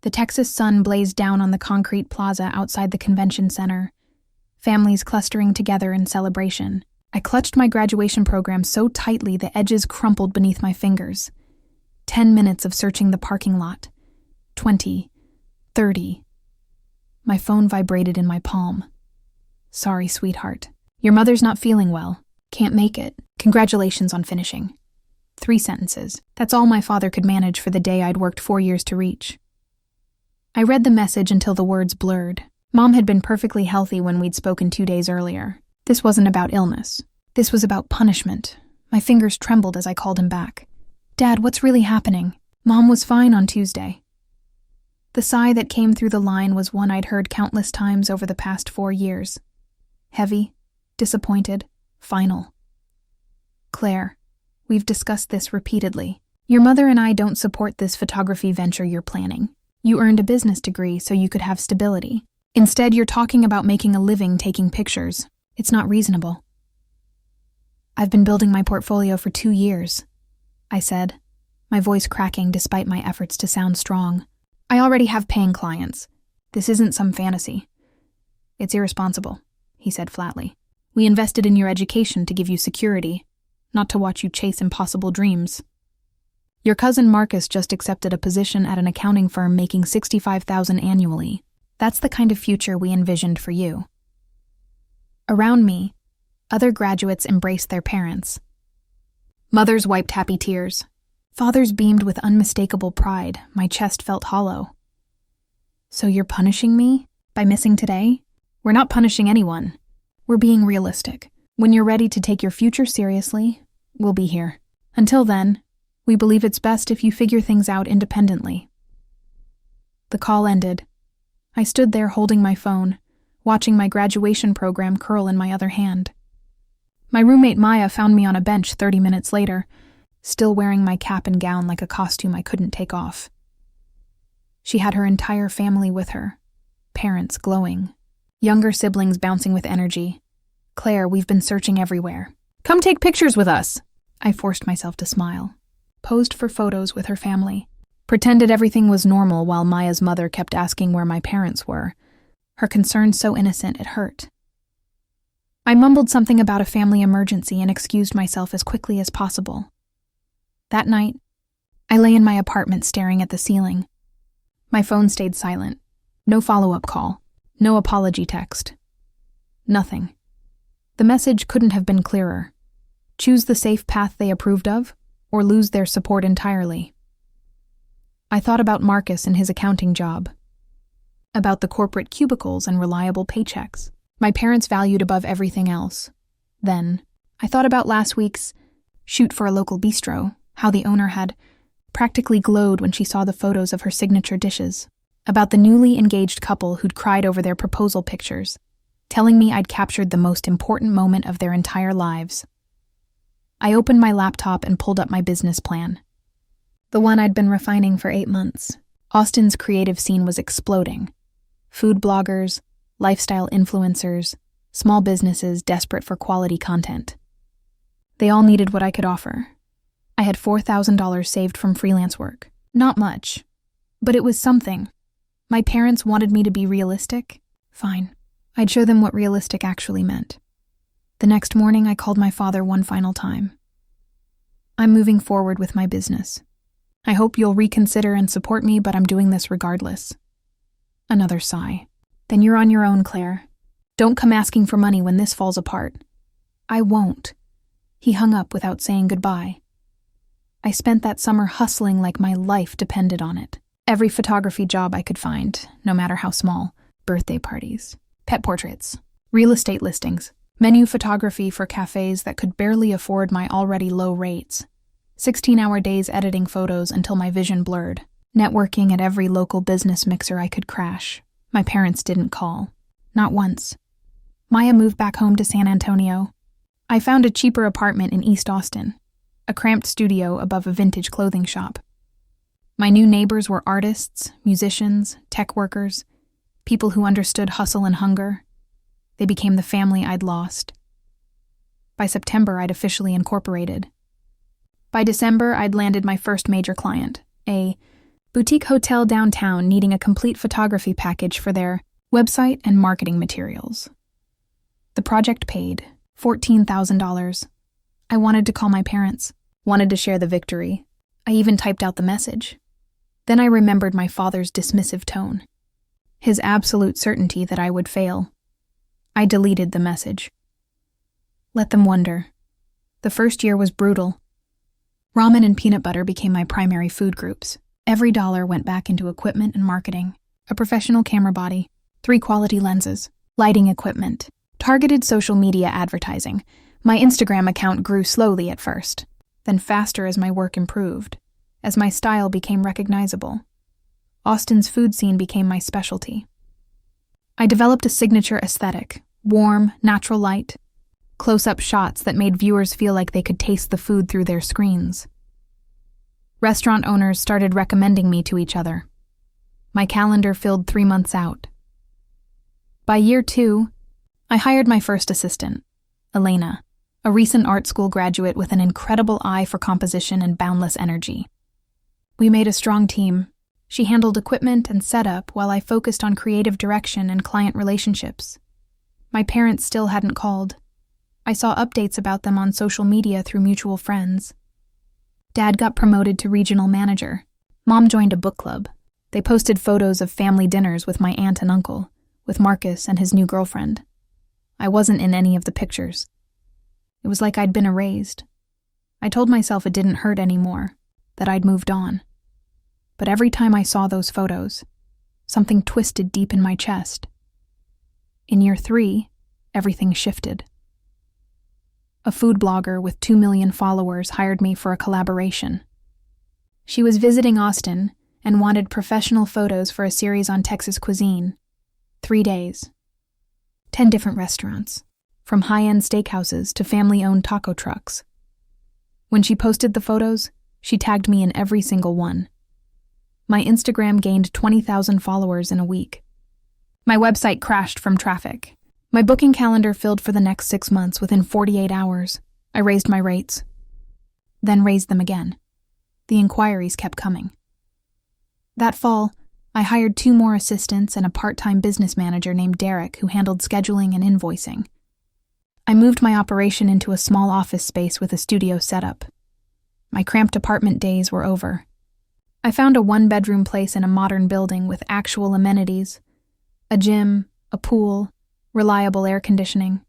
The Texas sun blazed down on the concrete plaza outside the convention center, families clustering together in celebration. I clutched my graduation program so tightly the edges crumpled beneath my fingers. 10 minutes of searching the parking lot. 20. 30. My phone vibrated in my palm. Sorry, sweetheart. Your mother's not feeling well. Can't make it. Congratulations on finishing. 3 sentences. That's all my father could manage for the day I'd worked 4 years to reach. I read the message until the words blurred. Mom had been perfectly healthy when we'd spoken 2 days earlier. This wasn't about illness. This was about punishment. My fingers trembled as I called him back. Dad, what's really happening? Mom was fine on Tuesday. The sigh that came through the line was one I'd heard countless times over the past 4 years. Heavy, disappointed, final. Claire, we've discussed this repeatedly. Your mother and I don't support this photography venture you're planning. You earned a business degree so you could have stability. Instead, you're talking about making a living taking pictures. It's not reasonable. I've been building my portfolio for 2 years, I said, my voice cracking despite my efforts to sound strong. I already have paying clients. This isn't some fantasy. It's irresponsible, he said flatly. We invested in your education to give you security, not to watch you chase impossible dreams. Your cousin Marcus just accepted a position at an accounting firm making $65,000 annually. That's the kind of future we envisioned for you. Around me, other graduates embraced their parents. Mothers wiped happy tears. Fathers beamed with unmistakable pride. My chest felt hollow. So you're punishing me by missing today? We're not punishing anyone. We're being realistic. When you're ready to take your future seriously, we'll be here. Until then, we believe it's best if you figure things out independently. The call ended. I stood there holding my phone, watching my graduation program curl in my other hand. My roommate Maya found me on a bench 30 minutes later, still wearing my cap and gown like a costume I couldn't take off. She had her entire family with her, parents glowing, younger siblings bouncing with energy. Claire, we've been searching everywhere. Come take pictures with us. I forced myself to smile. Posed for photos with her family. Pretended everything was normal while Maya's mother kept asking where my parents were. Her concern so innocent it hurt. I mumbled something about a family emergency and excused myself as quickly as possible. That night, I lay in my apartment staring at the ceiling. My phone stayed silent. No follow-up call. No apology text. Nothing. The message couldn't have been clearer. Choose the safe path they approved of, or lose their support entirely. I thought about Marcus and his accounting job. About the corporate cubicles and reliable paychecks. My parents valued above everything else. Then, I thought about last week's shoot for a local bistro, how the owner had practically glowed when she saw the photos of her signature dishes. About the newly engaged couple who'd cried over their proposal pictures, telling me I'd captured the most important moment of their entire lives. I opened my laptop and pulled up my business plan. The one I'd been refining for 8 months. Austin's creative scene was exploding. Food bloggers, lifestyle influencers, small businesses desperate for quality content. They all needed what I could offer. I had $4,000 saved from freelance work. Not much, but it was something. My parents wanted me to be realistic. Fine. I'd show them what realistic actually meant. The next morning, I called my father one final time. I'm moving forward with my business. I hope you'll reconsider and support me, but I'm doing this regardless. Another sigh. Then you're on your own, Claire. Don't come asking for money when this falls apart. I won't. He hung up without saying goodbye. I spent that summer hustling like my life depended on it. Every photography job I could find, no matter how small. Birthday parties, pet portraits, real estate listings, menu photography for cafes that could barely afford my already low rates. 16-hour days editing photos until my vision blurred. Networking at every local business mixer I could crash. My parents didn't call. Not once. Maya moved back home to San Antonio. I found a cheaper apartment in East Austin, a cramped studio above a vintage clothing shop. My new neighbors were artists, musicians, tech workers, people who understood hustle and hunger. They became the family I'd lost. By September, I'd officially incorporated. By December, I'd landed my first major client, a boutique hotel downtown needing a complete photography package for their website and marketing materials. The project paid $14,000. I wanted to call my parents, wanted to share the victory. I even typed out the message. Then I remembered my father's dismissive tone, his absolute certainty that I would fail. I deleted the message. Let them wonder. The first year was brutal. Ramen and peanut butter became my primary food groups. Every dollar went back into equipment and marketing, a professional camera body, 3 quality lenses, lighting equipment, targeted social media advertising. My Instagram account grew slowly at first, then faster as my work improved, as my style became recognizable. Austin's food scene became my specialty. I developed a signature aesthetic, warm, natural light, close-up shots that made viewers feel like they could taste the food through their screens. Restaurant owners started recommending me to each other. My calendar filled 3 months out. By year 2, I hired my first assistant, Elena, a recent art school graduate with an incredible eye for composition and boundless energy. We made a strong team. She handled equipment and setup while I focused on creative direction and client relationships. My parents still hadn't called. I saw updates about them on social media through mutual friends. Dad got promoted to regional manager. Mom joined a book club. They posted photos of family dinners with my aunt and uncle, with Marcus and his new girlfriend. I wasn't in any of the pictures. It was like I'd been erased. I told myself it didn't hurt anymore, that I'd moved on. But every time I saw those photos, something twisted deep in my chest. In year 3, everything shifted. A food blogger with 2 million followers hired me for a collaboration. She was visiting Austin and wanted professional photos for a series on Texas cuisine. 3 days. 10 different restaurants, from high-end steakhouses to family-owned taco trucks. When she posted the photos, she tagged me in every single one. My Instagram gained 20,000 followers in a week. My website crashed from traffic. My booking calendar filled for the next 6 months within 48 hours. I raised my rates, then raised them again. The inquiries kept coming. That fall, I hired 2 more assistants and a part-time business manager named Derek who handled scheduling and invoicing. I moved my operation into a small office space with a studio setup. My cramped apartment days were over. I found a 1-bedroom place in a modern building with actual amenities, a gym, a pool, reliable air conditioning.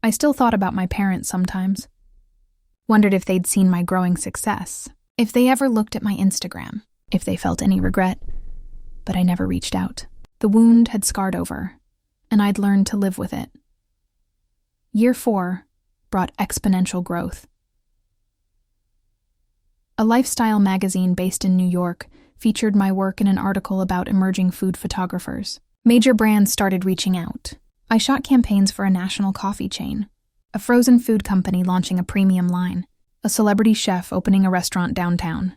I still thought about my parents sometimes. Wondered if they'd seen my growing success, if they ever looked at my Instagram, if they felt any regret. But I never reached out. The wound had scarred over, and I'd learned to live with it. Year 4 brought exponential growth. A lifestyle magazine based in New York featured my work in an article about emerging food photographers. Major brands started reaching out. I shot campaigns for a national coffee chain, a frozen food company launching a premium line, a celebrity chef opening a restaurant downtown.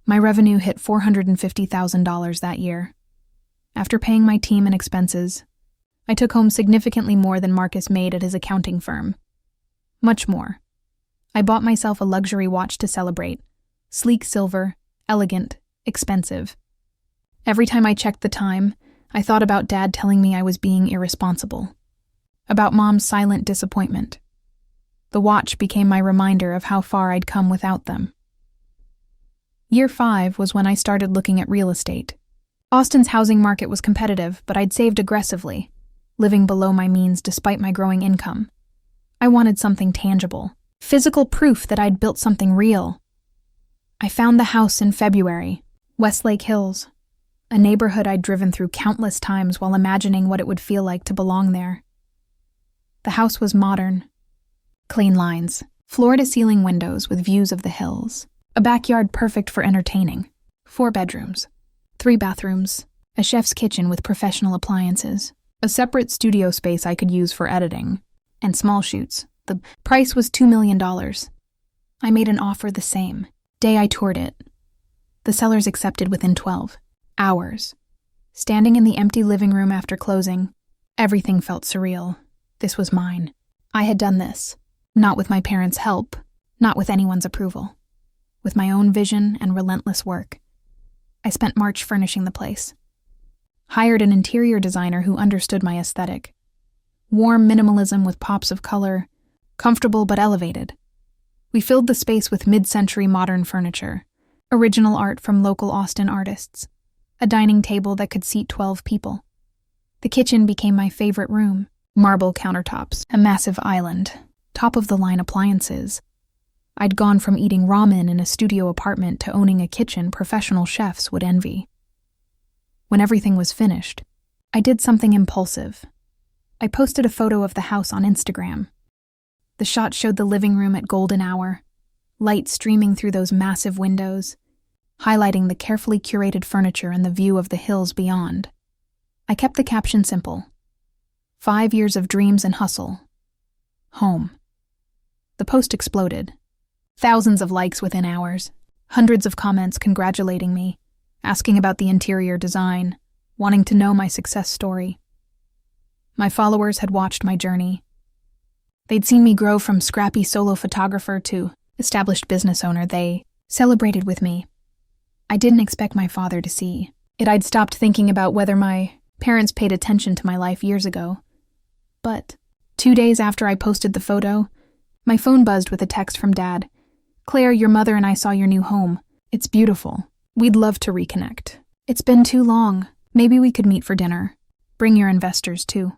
My revenue hit $450,000 that year. After paying my team and expenses, I took home significantly more than Marcus made at his accounting firm. Much more. I bought myself a luxury watch to celebrate. Sleek silver, elegant, expensive. Every time I checked the time, I thought about Dad telling me I was being irresponsible. About Mom's silent disappointment. The watch became my reminder of how far I'd come without them. Year 5 was when I started looking at real estate. Austin's housing market was competitive, but I'd saved aggressively, living below my means despite my growing income. I wanted something tangible, physical proof that I'd built something real. I found the house in February, Westlake Hills, a neighborhood I'd driven through countless times while imagining what it would feel like to belong there. The house was modern. Clean lines, floor-to-ceiling windows with views of the hills, a backyard perfect for entertaining, 4 bedrooms, 3 bathrooms, a chef's kitchen with professional appliances, a separate studio space I could use for editing, and small shoots. The price was $2 million. I made an offer the same day I toured it. The sellers accepted within 12 hours. Standing in the empty living room after closing, everything felt surreal. This was mine. I had done this, not with my parents' help, not with anyone's approval, with my own vision and relentless work. I spent March furnishing the place. Hired an interior designer who understood my aesthetic. Warm minimalism with pops of color, comfortable but elevated. We filled the space with mid-century modern furniture, original art from local Austin artists, a dining table that could seat 12 people. The kitchen became my favorite room. Marble countertops, a massive island, top-of-the-line appliances. I'd gone from eating ramen in a studio apartment to owning a kitchen professional chefs would envy. When everything was finished, I did something impulsive. I posted a photo of the house on Instagram. The shot showed the living room at golden hour, light streaming through those massive windows, highlighting the carefully curated furniture and the view of the hills beyond. I kept the caption simple. 5 years of dreams and hustle. Home. The post exploded. Thousands of likes within hours. Hundreds of comments congratulating me, asking about the interior design, wanting to know my success story. My followers had watched my journey. They'd seen me grow from scrappy solo photographer to established business owner. They celebrated with me. I didn't expect my father to see it. I'd stopped thinking about whether my parents paid attention to my life years ago. But 2 days after I posted the photo, my phone buzzed with a text from Dad. "Claire, your mother and I saw your new home. It's beautiful. We'd love to reconnect. It's been too long. Maybe we could meet for dinner. Bring your investors, too.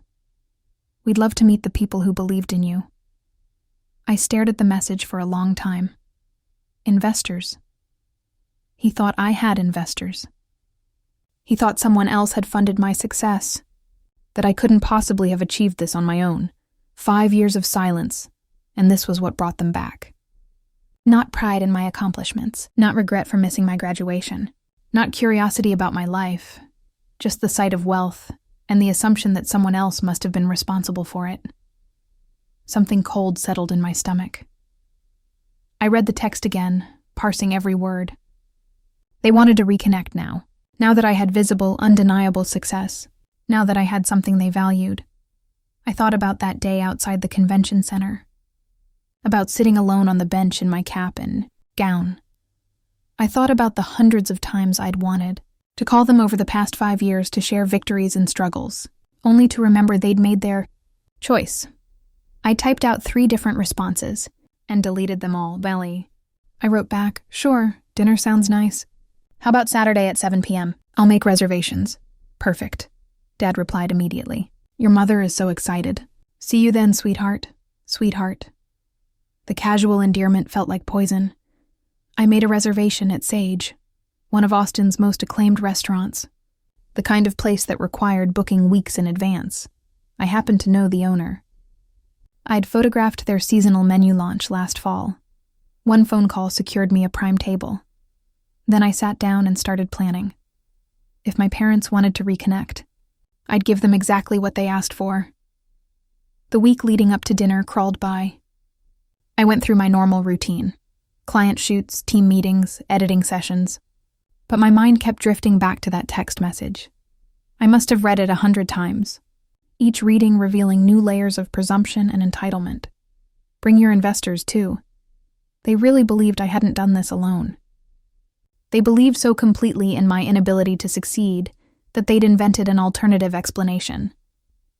We'd love to meet the people who believed in you." I stared at the message for a long time. Investors. He thought I had investors. He thought someone else had funded my success, that I couldn't possibly have achieved this on my own. 5 years of silence, and this was what brought them back. Not pride in my accomplishments, not regret for missing my graduation, not curiosity about my life, just the sight of wealth and the assumption that someone else must have been responsible for it. Something cold settled in my stomach. I read the text again, parsing every word. They wanted to reconnect now that I had visible, undeniable success, now that I had something they valued. I thought about that day outside the convention center, about sitting alone on the bench in my cap and gown. I thought about the hundreds of times I'd wanted to call them over the past 5 years to share victories and struggles, only to remember they'd made their choice. I typed out 3 different responses and deleted them all. Belly. I wrote back, "Sure, dinner sounds nice. How about Saturday at 7 p.m.? I'll make reservations." "Perfect." Dad replied immediately. "Your mother is so excited. See you then, sweetheart. Sweetheart." The casual endearment felt like poison. I made a reservation at Sage, one of Austin's most acclaimed restaurants, the kind of place that required booking weeks in advance. I happened to know the owner. I'd photographed their seasonal menu launch last fall. One phone call secured me a prime table. Then I sat down and started planning. If my parents wanted to reconnect, I'd give them exactly what they asked for. The week leading up to dinner crawled by. I went through my normal routine: client shoots, team meetings, editing sessions. But my mind kept drifting back to that text message. I must have read it 100 times, each reading revealing new layers of presumption and entitlement. Bring your investors, too. They really believed I hadn't done this alone. They believed so completely in my inability to succeed that they'd invented an alternative explanation,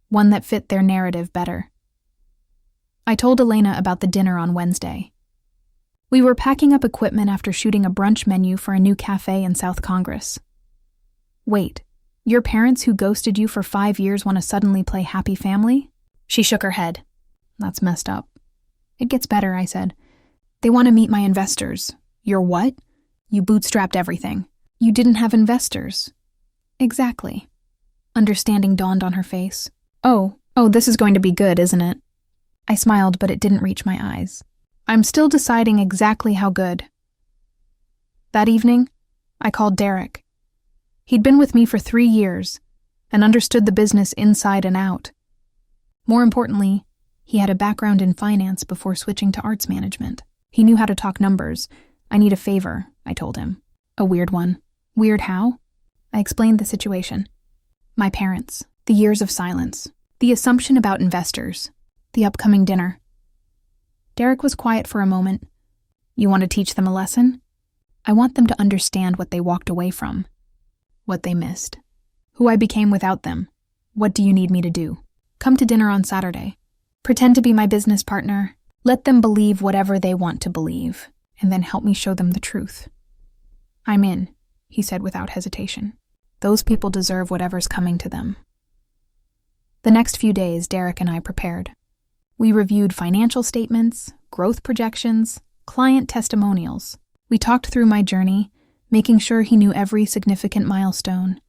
one that fit their narrative better. I told Elena about the dinner on Wednesday. We were packing up equipment after shooting a brunch menu for a new cafe in South Congress. "Wait, your parents who ghosted you for 5 years want to suddenly play happy family?" She shook her head. "That's messed up." "It gets better," I said. "They want to meet my investors." "Your what?" "You bootstrapped everything. You didn't have investors." "Exactly." Understanding dawned on her face. Oh, this is going to be good, isn't it?" I smiled, but it didn't reach my eyes. "I'm still deciding exactly how good." That evening, I called Derek. He'd been with me for 3 years and understood the business inside and out. More importantly, he had a background in finance before switching to arts management. He knew how to talk numbers. "I need a favor," I told him. "A weird one." "Weird how?" I explained the situation. My parents, the years of silence, the assumption about investors, the upcoming dinner. Derek was quiet for a moment. "You want to teach them a lesson?" "I want them to understand what they walked away from." what they missed, who I became without them. What do you need me to do? Come to dinner on Saturday. Pretend to be my business partner. Let them believe whatever they want to believe, and then help me show them the truth. I'm in, he said without hesitation. Those people deserve whatever's coming to them. The next few days, Derek and I prepared. We reviewed financial statements, growth projections, client testimonials. We talked through my journey, making sure he knew every significant milestone.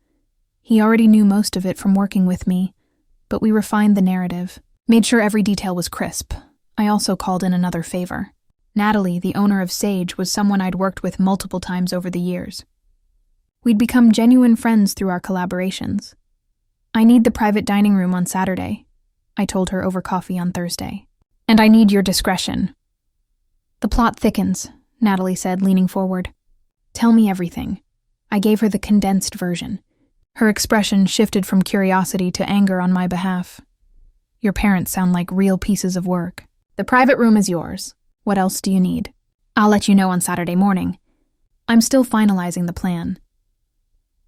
He already knew most of it from working with me, but we refined the narrative, made sure every detail was crisp. I also called in another favor. Natalie, the owner of Sage, was someone I'd worked with multiple times over the years. We'd become genuine friends through our collaborations. I need the private dining room on Saturday, I told her over coffee on Thursday. And I need your discretion. The plot thickens, Natalie said, leaning forward. Tell me everything. I gave her the condensed version. Her expression shifted from curiosity to anger on my behalf. Your parents sound like real pieces of work. The private room is yours. What else do you need? I'll let you know on Saturday morning. I'm still finalizing the plan.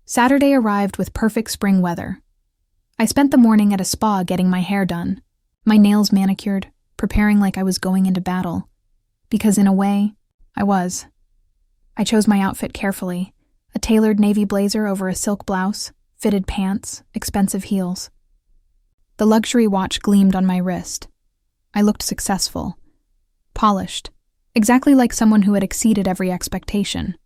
Saturday arrived with perfect spring weather. I spent the morning at a spa getting my hair done, my nails manicured, preparing like I was going into battle. Because in a way, I was. I chose my outfit carefully, a tailored navy blazer over a silk blouse, fitted pants, expensive heels. The luxury watch gleamed on my wrist. I looked successful, polished, exactly like someone who had exceeded every expectation.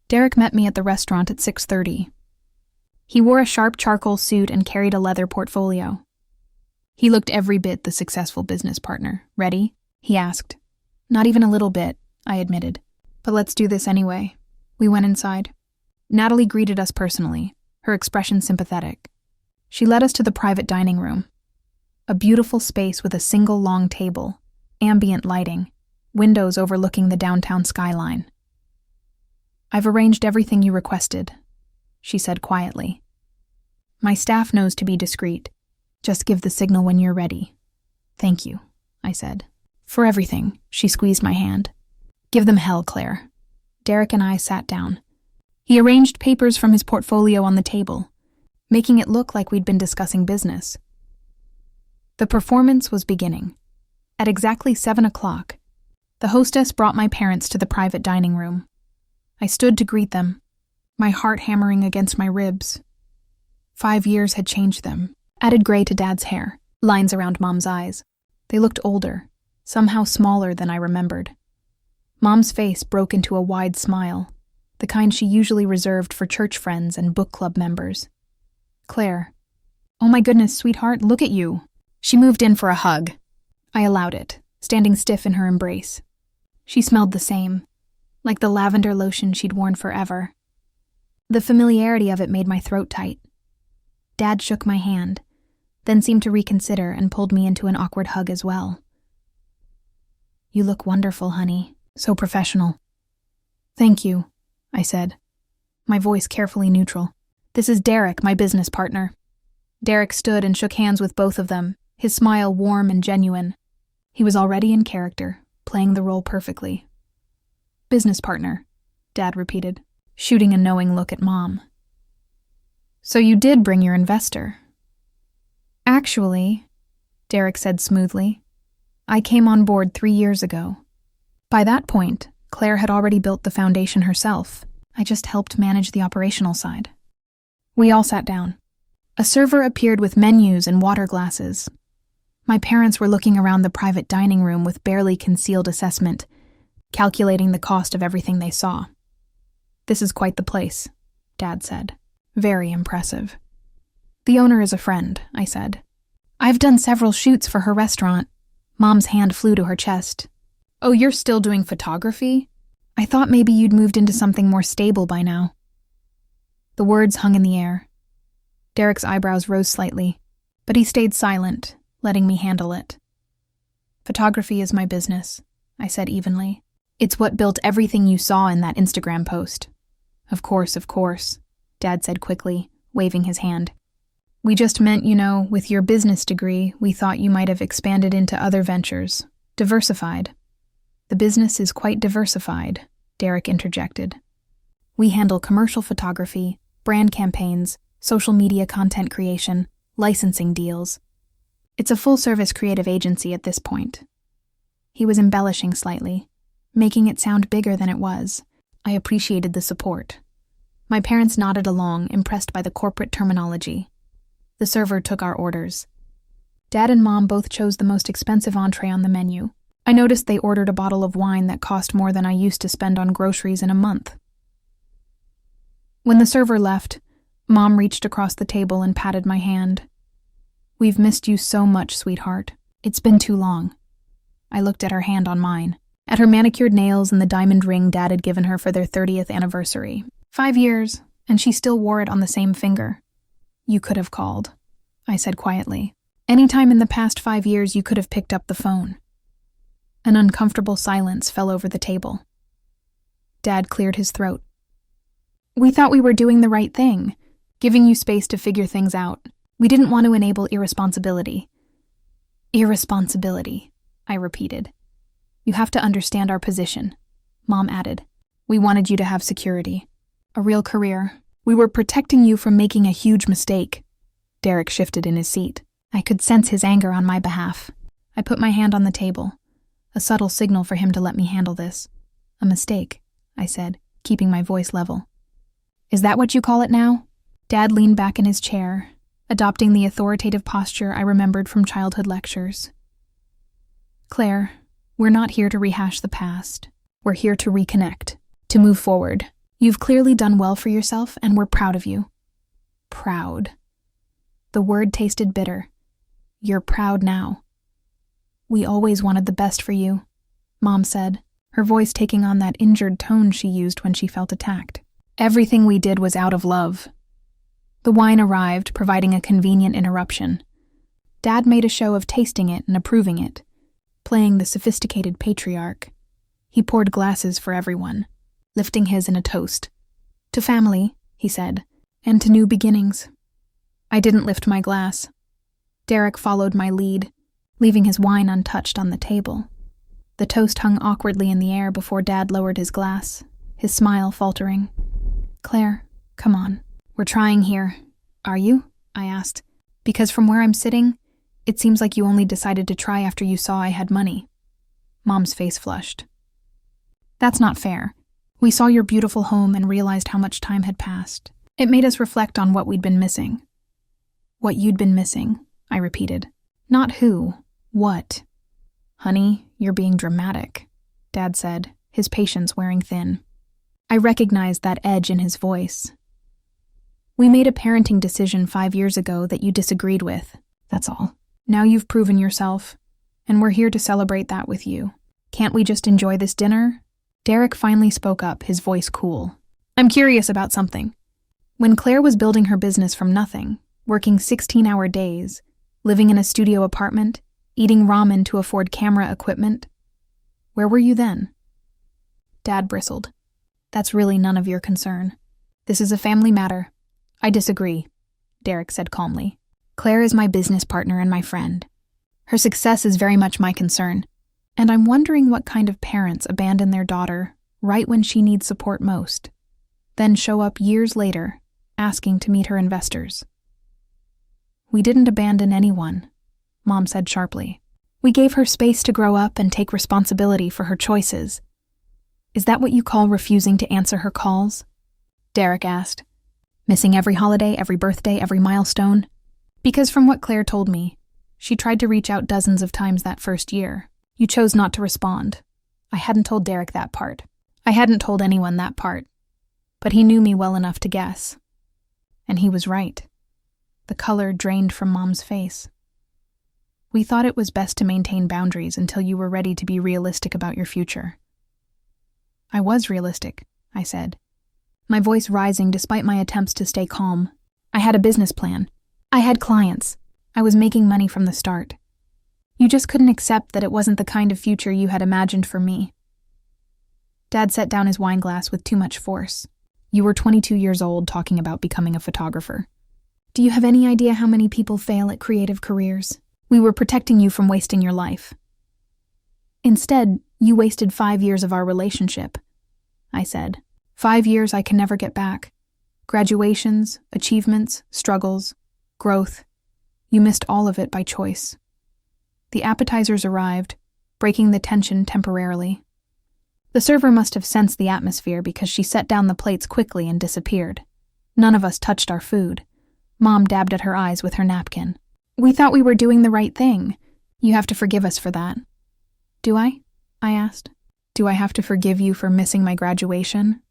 Derek met me at the restaurant at 6:30. He wore a sharp charcoal suit and carried a leather portfolio. He looked every bit the successful business partner. Ready? He asked. Not even a little bit, I admitted. But let's do this anyway. We went inside. Natalie greeted us personally, her expression sympathetic. She led us to the private dining room. A beautiful space with a single long table, ambient lighting, windows overlooking the downtown skyline. I've arranged everything you requested, she said quietly. My staff knows to be discreet. Just give the signal when you're ready. Thank you, I said. For everything, she squeezed my hand. Give them hell, Claire. Derek and I sat down. He arranged papers from his portfolio on the table, making it look like we'd been discussing business. The performance was beginning. At exactly 7 o'clock, the hostess brought my parents to the private dining room. I stood to greet them, my heart hammering against my ribs. 5 years had changed them, added gray to Dad's hair, lines around Mom's eyes. They looked older, somehow smaller than I remembered. Mom's face broke into a wide smile, the kind she usually reserved for church friends and book club members. Claire. Oh my goodness, sweetheart, look at you. She moved in for a hug. I allowed it, standing stiff in her embrace. She smelled the same, like the lavender lotion she'd worn forever. The familiarity of it made my throat tight. Dad shook my hand, then seemed to reconsider and pulled me into an awkward hug as well. You look wonderful, honey. So professional. Thank you, I said, my voice carefully neutral. This is Derek, my business partner. Derek stood and shook hands with both of them, his smile warm and genuine. He was already in character, playing the role perfectly. Business partner, Dad repeated, shooting a knowing look at Mom. So you did bring your investor. Actually, Derek said smoothly, I came on board 3 years ago. By that point, Claire had already built the foundation herself. I just helped manage the operational side. We all sat down. A server appeared with menus and water glasses. My parents were looking around the private dining room with barely concealed assessment, calculating the cost of everything they saw. This is quite the place, Dad said. Very impressive. The owner is a friend, I said. I've done several shoots for her restaurant. Mom's hand flew to her chest. Oh, you're still doing photography? I thought maybe you'd moved into something more stable by now. The words hung in the air. Derek's eyebrows rose slightly, but he stayed silent, letting me handle it. Photography is my business, I said evenly. It's what built everything you saw in that Instagram post. Of course, Dad said quickly, waving his hand. We just meant, with your business degree, we thought you might have expanded into other ventures. Diversified. The business is quite diversified, Derek interjected. We handle commercial photography, brand campaigns, social media content creation, licensing deals. It's a full-service creative agency at this point. He was embellishing slightly, making it sound bigger than it was. I appreciated the support. My parents nodded along, impressed by the corporate terminology. The server took our orders. Dad and Mom both chose the most expensive entree on the menu. I noticed they ordered a bottle of wine that cost more than I used to spend on groceries in a month. When the server left, Mom reached across the table and patted my hand. "We've missed you so much, sweetheart. It's been too long." I looked at her hand on mine, at her manicured nails and the diamond ring Dad had given her for their 30th anniversary. 5 years, and she still wore it on the same finger. "You could have called," I said quietly. "Any time in the past 5 years, you could have picked up the phone." An uncomfortable silence fell over the table. Dad cleared his throat. "We thought we were doing the right thing, giving you space to figure things out. We didn't want to enable irresponsibility." "Irresponsibility," I repeated. "You have to understand our position," Mom added. "We wanted you to have security. A real career. We were protecting you from making a huge mistake." Derek shifted in his seat. I could sense his anger on my behalf. I put my hand on the table, a subtle signal for him to let me handle this. "A mistake," I said, keeping my voice level. "Is that what you call it now?" Dad leaned back in his chair, adopting the authoritative posture I remembered from childhood lectures. "Claire, we're not here to rehash the past. We're here to reconnect, to move forward. You've clearly done well for yourself, and we're proud of you." Proud. The word tasted bitter. "You're proud now." "We always wanted the best for you," Mom said, her voice taking on that injured tone she used when she felt attacked. "Everything we did was out of love." The wine arrived, providing a convenient interruption. Dad made a show of tasting it and approving it, playing the sophisticated patriarch. He poured glasses for everyone, lifting his in a toast. "To family," he said, "and to new beginnings." I didn't lift my glass. Derek followed my lead, leaving his wine untouched on the table. The toast hung awkwardly in the air before Dad lowered his glass, his smile faltering. "Claire, come on. We're trying here." "Are you?" I asked. "Because from where I'm sitting, it seems like you only decided to try after you saw I had money." Mom's face flushed. "That's not fair. We saw your beautiful home and realized how much time had passed. It made us reflect on what we'd been missing." "What you'd been missing," I repeated. "Not who, what." "Honey, you're being dramatic," Dad said, his patience wearing thin. I recognized that edge in his voice. "We made a parenting decision 5 years ago that you disagreed with, that's all. Now you've proven yourself, and we're here to celebrate that with you. Can't we just enjoy this dinner?" Derek finally spoke up, his voice cool. "I'm curious about something. When Claire was building her business from nothing, working 16-hour days, living in a studio apartment, eating ramen to afford camera equipment, where were you then?" Dad bristled. "That's really none of your concern. This is a family matter." "I disagree," Derek said calmly. "Claire is my business partner and my friend. Her success is very much my concern, and I'm wondering what kind of parents abandon their daughter right when she needs support most, then show up years later asking to meet her investors." "We didn't abandon anyone," Mom said sharply. "We gave her space to grow up and take responsibility for her choices." "Is that what you call refusing to answer her calls?" Derek asked. "Missing every holiday, every birthday, every milestone?" "Because from what Claire told me, she tried to reach out dozens of times that first year. You chose not to respond." I hadn't told Derek that part. I hadn't told anyone that part. But he knew me well enough to guess. And he was right. The color drained from Mom's face. "We thought it was best to maintain boundaries until you were ready to be realistic about your future." "I was realistic," I said, my voice rising despite my attempts to stay calm. "I had a business plan. I had clients. I was making money from the start. You just couldn't accept that it wasn't the kind of future you had imagined for me." Dad set down his wine glass with too much force. "You were 22 years old talking about becoming a photographer. Do you have any idea how many people fail at creative careers? We were protecting you from wasting your life. Instead, you wasted 5 years of our relationship," I said. 5 years I can never get back. Graduations, achievements, struggles, growth. You missed all of it by choice. The appetizers arrived, breaking the tension temporarily. The server must have sensed the atmosphere because she set down the plates quickly and disappeared. None of us touched our food. Mom dabbed at her eyes with her napkin. We thought we were doing the right thing. You have to forgive us for that. Do I? I asked. Do I have to forgive you for missing my graduation?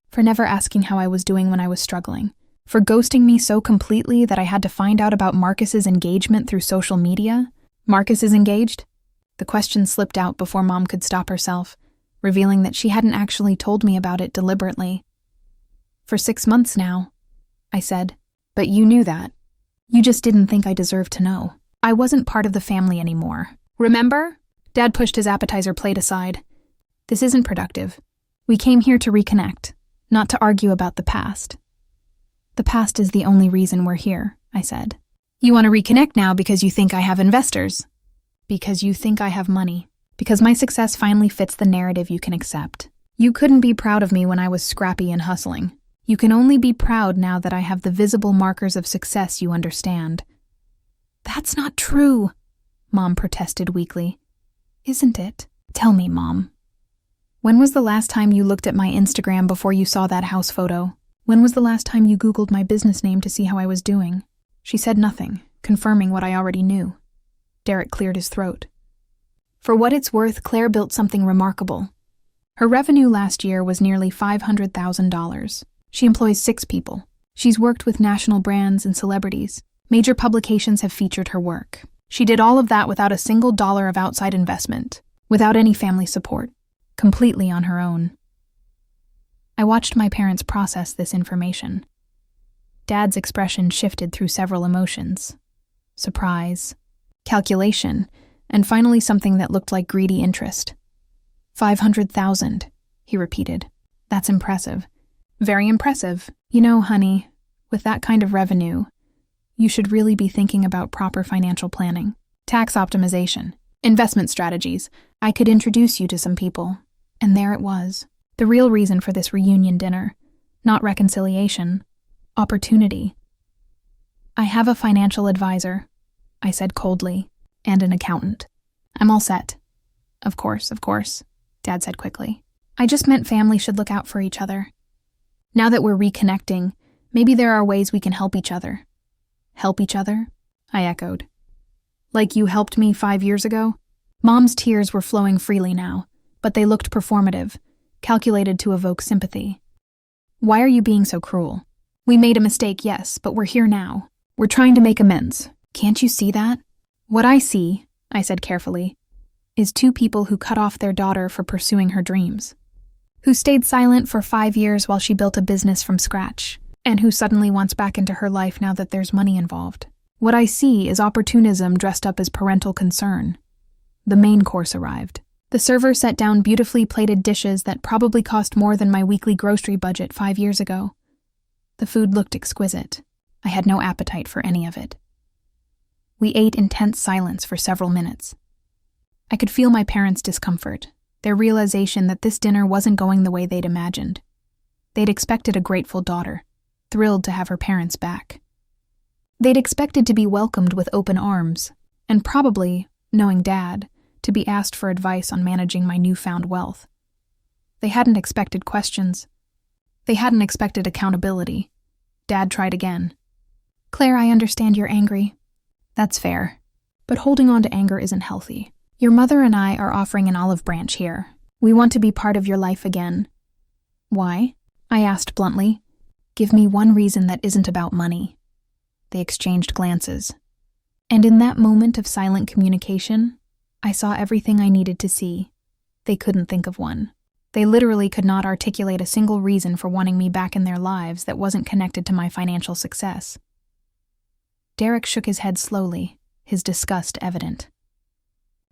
For never asking how I was doing when I was struggling? For ghosting me so completely that I had to find out about Marcus's engagement through social media? Marcus is engaged? The question slipped out before Mom could stop herself, revealing that she hadn't actually told me about it deliberately. For 6 months now, I said. But you knew that. You just didn't think I deserved to know. I wasn't part of the family anymore. Remember? Dad pushed his appetizer plate aside. This isn't productive. We came here to reconnect, not to argue about the past. The past is the only reason we're here, I said. You want to reconnect now because you think I have investors. Because you think I have money. Because my success finally fits the narrative you can accept. You couldn't be proud of me when I was scrappy and hustling. You can only be proud now that I have the visible markers of success you understand. That's not true, Mom protested weakly. Isn't it? Tell me, Mom. When was the last time you looked at my Instagram before you saw that house photo? When was the last time you Googled my business name to see how I was doing? She said nothing, confirming what I already knew. Derek cleared his throat. For what it's worth, Claire built something remarkable. Her revenue last year was nearly $500,000. She employs 6 people. She's worked with national brands and celebrities. Major publications have featured her work. She did all of that without a single dollar of outside investment, without any family support, completely on her own. I watched my parents process this information. Dad's expression shifted through several emotions. Surprise, calculation, and finally something that looked like greedy interest. 500,000, he repeated. That's impressive. Very impressive. You know, honey, with that kind of revenue, you should really be thinking about proper financial planning, tax optimization, investment strategies. I could introduce you to some people. And there it was. The real reason for this reunion dinner. Not reconciliation. Opportunity. I have a financial advisor, I said coldly, and an accountant. I'm all set. Of course, Dad said quickly. I just meant family should look out for each other. Now that we're reconnecting, maybe there are ways we can help each other. Help each other? I echoed. Like you helped me 5 years ago? Mom's tears were flowing freely now, but they looked performative, calculated to evoke sympathy. Why are you being so cruel? We made a mistake, yes, but we're here now. We're trying to make amends. Can't you see that? What I see, I said carefully, is 2 people who cut off their daughter for pursuing her dreams. Who stayed silent for 5 years while she built a business from scratch, and who suddenly wants back into her life now that there's money involved. What I see is opportunism dressed up as parental concern. The main course arrived. The server set down beautifully plated dishes that probably cost more than my weekly grocery budget 5 years ago. The food looked exquisite. I had no appetite for any of it. We ate in tense silence for several minutes. I could feel my parents' discomfort, their realization that this dinner wasn't going the way they'd imagined. They'd expected a grateful daughter, thrilled to have her parents back. They'd expected to be welcomed with open arms, and probably, knowing Dad, to be asked for advice on managing my newfound wealth. They hadn't expected questions. They hadn't expected accountability. Dad tried again. Claire, I understand you're angry. That's fair. But holding on to anger isn't healthy. Your mother and I are offering an olive branch here. We want to be part of your life again. Why? I asked bluntly. Give me one reason that isn't about money. They exchanged glances. And in that moment of silent communication, I saw everything I needed to see. They couldn't think of one. They literally could not articulate a single reason for wanting me back in their lives that wasn't connected to my financial success. Derek shook his head slowly, his disgust evident.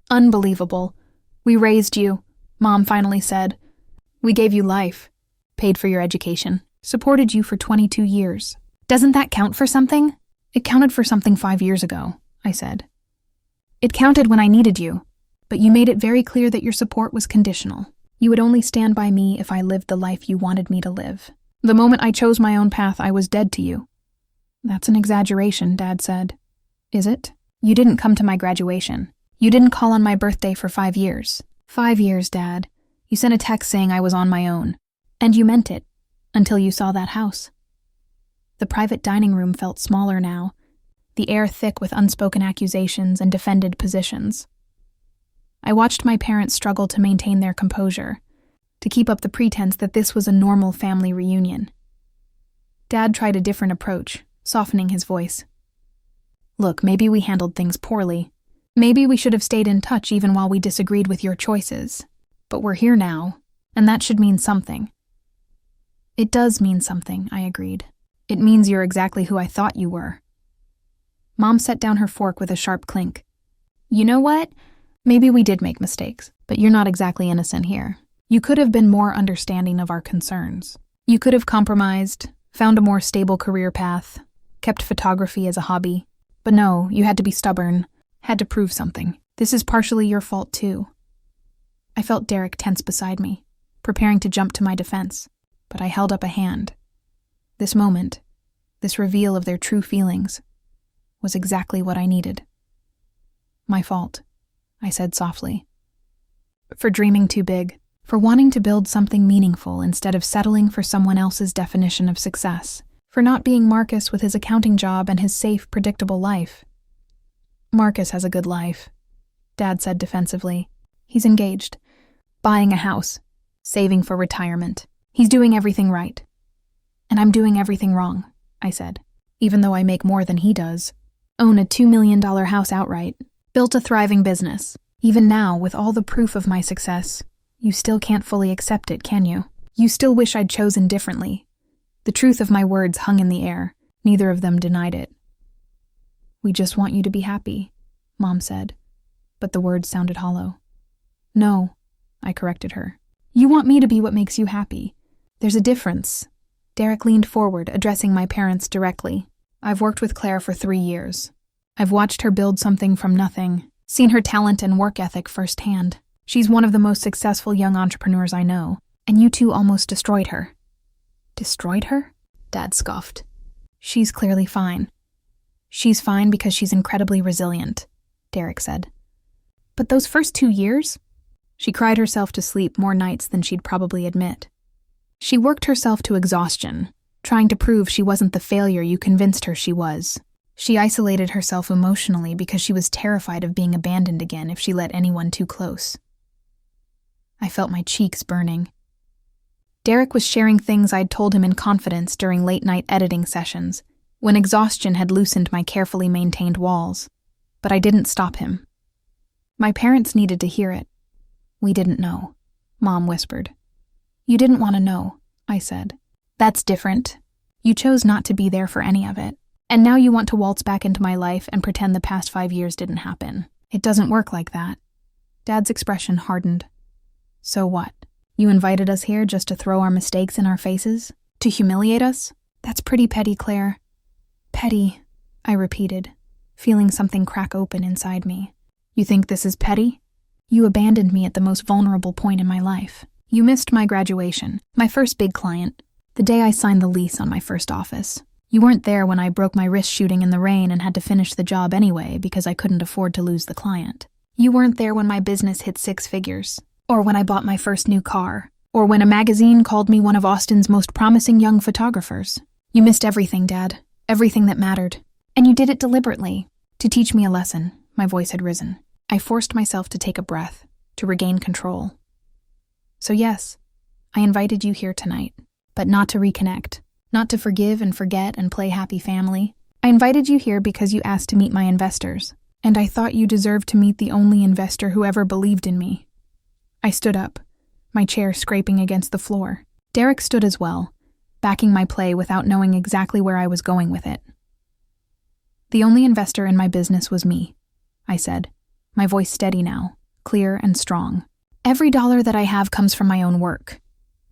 Unbelievable. We raised you, Mom finally said. We gave you life, paid for your education, supported you for 22 years. Doesn't that count for something? It counted for something 5 years ago, I said. It counted when I needed you, but you made it very clear that your support was conditional. You would only stand by me if I lived the life you wanted me to live. The moment I chose my own path, I was dead to you." "That's an exaggeration," Dad said. "Is it? You didn't come to my graduation. You didn't call on my birthday for 5 years. 5 years, Dad. You sent a text saying I was on my own. And you meant it, until you saw that house." The private dining room felt smaller now, the air thick with unspoken accusations and defended positions. I watched my parents struggle to maintain their composure, to keep up the pretense that this was a normal family reunion. Dad tried a different approach, softening his voice. "Look, maybe we handled things poorly. Maybe we should have stayed in touch even while we disagreed with your choices. But we're here now, and that should mean something." "It does mean something," I agreed. "It means you're exactly who I thought you were." Mom set down her fork with a sharp clink. "You know what? Maybe we did make mistakes, but you're not exactly innocent here. You could have been more understanding of our concerns. You could have compromised, found a more stable career path, kept photography as a hobby. But no, you had to be stubborn, had to prove something. This is partially your fault too." I felt Derek tense beside me, preparing to jump to my defense, but I held up a hand. This moment, this reveal of their true feelings, was exactly what I needed. "My fault," I said softly. "For dreaming too big, for wanting to build something meaningful instead of settling for someone else's definition of success, for not being Marcus with his accounting job and his safe, predictable life." "Marcus has a good life," Dad said defensively. "He's engaged, buying a house, saving for retirement. He's doing everything right." "And I'm doing everything wrong," I said, "even though I make more than he does. Own a $2 million house outright, built a thriving business. Even now, with all the proof of my success, you still can't fully accept it, can you? You still wish I'd chosen differently." The truth of my words hung in the air. Neither of them denied it. "We just want you to be happy," Mom said, but the words sounded hollow. "No," I corrected her. "You want me to be what makes you happy. There's a difference." Derek leaned forward, addressing my parents directly. "I've worked with Claire for 3 years. I've watched her build something from nothing, seen her talent and work ethic firsthand. She's one of the most successful young entrepreneurs I know, and you two almost destroyed her." "Destroyed her?" Dad scoffed. "She's clearly fine." "She's fine because she's incredibly resilient," Derek said. "But those first 2 years? She cried herself to sleep more nights than she'd probably admit. She worked herself to exhaustion, trying to prove she wasn't the failure you convinced her she was. She isolated herself emotionally because she was terrified of being abandoned again if she let anyone too close." I felt my cheeks burning. Derek was sharing things I'd told him in confidence during late-night editing sessions, when exhaustion had loosened my carefully maintained walls. But I didn't stop him. "My parents needed to hear it. We didn't know," Mom whispered. "You didn't want to know," I said. "That's different. You chose not to be there for any of it. And now you want to waltz back into my life and pretend the past 5 years didn't happen. It doesn't work like that." Dad's expression hardened. "So what? You invited us here just to throw our mistakes in our faces? To humiliate us? That's pretty petty, Claire." "Petty," I repeated, feeling something crack open inside me. "You think this is petty? You abandoned me at the most vulnerable point in my life. You missed my graduation, my first big client, the day I signed the lease on my first office. You weren't there when I broke my wrist shooting in the rain and had to finish the job anyway because I couldn't afford to lose the client. You weren't there when my business hit 6 figures, or when I bought my first new car, or when a magazine called me one of Austin's most promising young photographers. You missed everything, Dad, everything that mattered. And you did it deliberately, to teach me a lesson." My voice had risen. I forced myself to take a breath, to regain control. "So yes, I invited you here tonight, but not to reconnect, not to forgive and forget and play happy family. I invited you here because you asked to meet my investors, and I thought you deserved to meet the only investor who ever believed in me." I stood up, my chair scraping against the floor. Derek stood as well, backing my play without knowing exactly where I was going with it. "The only investor in my business was me," I said, my voice steady now, clear and strong. "Every dollar that I have comes from my own work.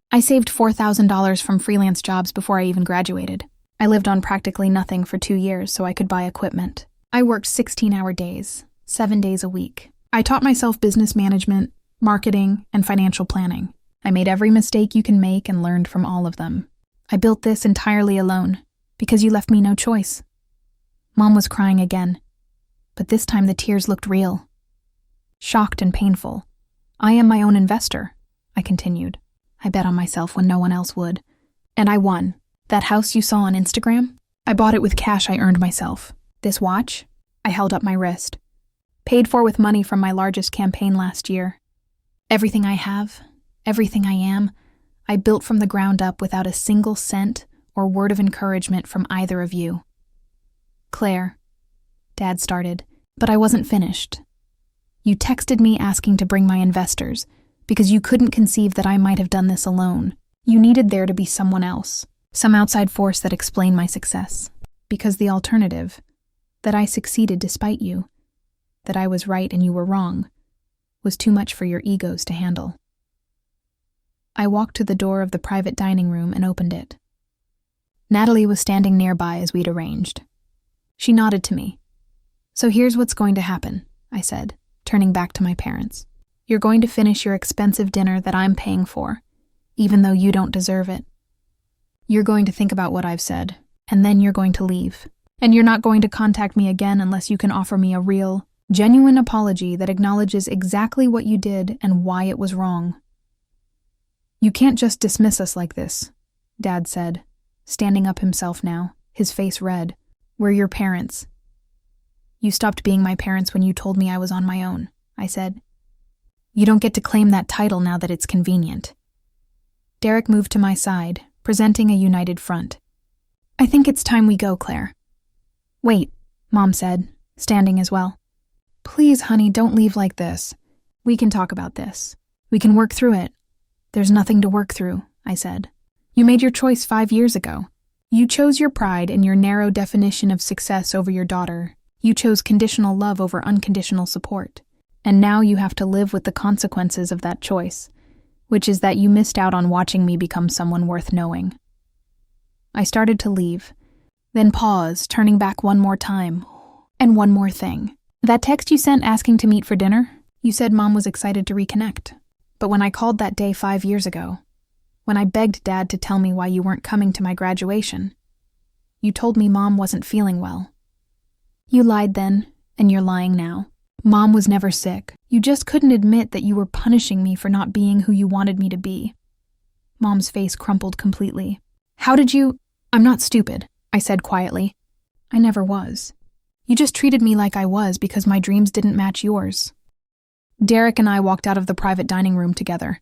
I saved $4,000 from freelance jobs before I even graduated. I lived on practically nothing for 2 years so I could buy equipment. I worked 16-hour days, 7 days a week. I taught myself business management, marketing, and financial planning. I made every mistake you can make and learned from all of them. I built this entirely alone, because you left me no choice. Mom was crying again, but this time the tears looked real. Shocked and painful. I am my own investor, I continued. I bet on myself when no one else would. And I won. That house you saw on Instagram? I bought it with cash I earned myself. This watch? I held up my wrist. Paid for with money from my largest campaign last year. Everything I have, everything I am, I built from the ground up without a single cent or word of encouragement from either of you. Claire, Dad started, but I wasn't finished. You texted me asking to bring my investors because you couldn't conceive that I might have done this alone. You needed there to be someone else, some outside force that explained my success. Because the alternative, that I succeeded despite you, that I was right and you were wrong, was too much for your egos to handle. I walked to the door of the private dining room and opened it. Natalie was standing nearby as we'd arranged. She nodded to me. So here's what's going to happen, I said, turning back to my parents. You're going to finish your expensive dinner that I'm paying for, even though you don't deserve it. You're going to think about what I've said, and then you're going to leave. And you're not going to contact me again unless you can offer me a real, genuine apology that acknowledges exactly what you did and why it was wrong. You can't just dismiss us like this, Dad said, standing up himself now, his face red. We're your parents. You stopped being my parents when you told me I was on my own, I said. You don't get to claim that title now that it's convenient. Derek moved to my side, presenting a united front. I think it's time we go, Claire. Wait, Mom said, standing as well. Please, honey, don't leave like this. We can talk about this. We can work through it. There's nothing to work through, I said. You made your choice 5 years ago. You chose your pride and your narrow definition of success over your daughter. You chose conditional love over unconditional support. And now you have to live with the consequences of that choice, which is that you missed out on watching me become someone worth knowing. I started to leave, then paused, turning back one more time. And one more thing. That text you sent asking to meet for dinner, you said Mom was excited to reconnect. But when I called that day 5 years ago, when I begged Dad to tell me why you weren't coming to my graduation, you told me Mom wasn't feeling well. You lied then, and you're lying now. Mom was never sick. You just couldn't admit that you were punishing me for not being who you wanted me to be. Mom's face crumpled completely. How did you— I'm not stupid, I said quietly. I never was. You just treated me like I was because my dreams didn't match yours. Derek and I walked out of the private dining room together.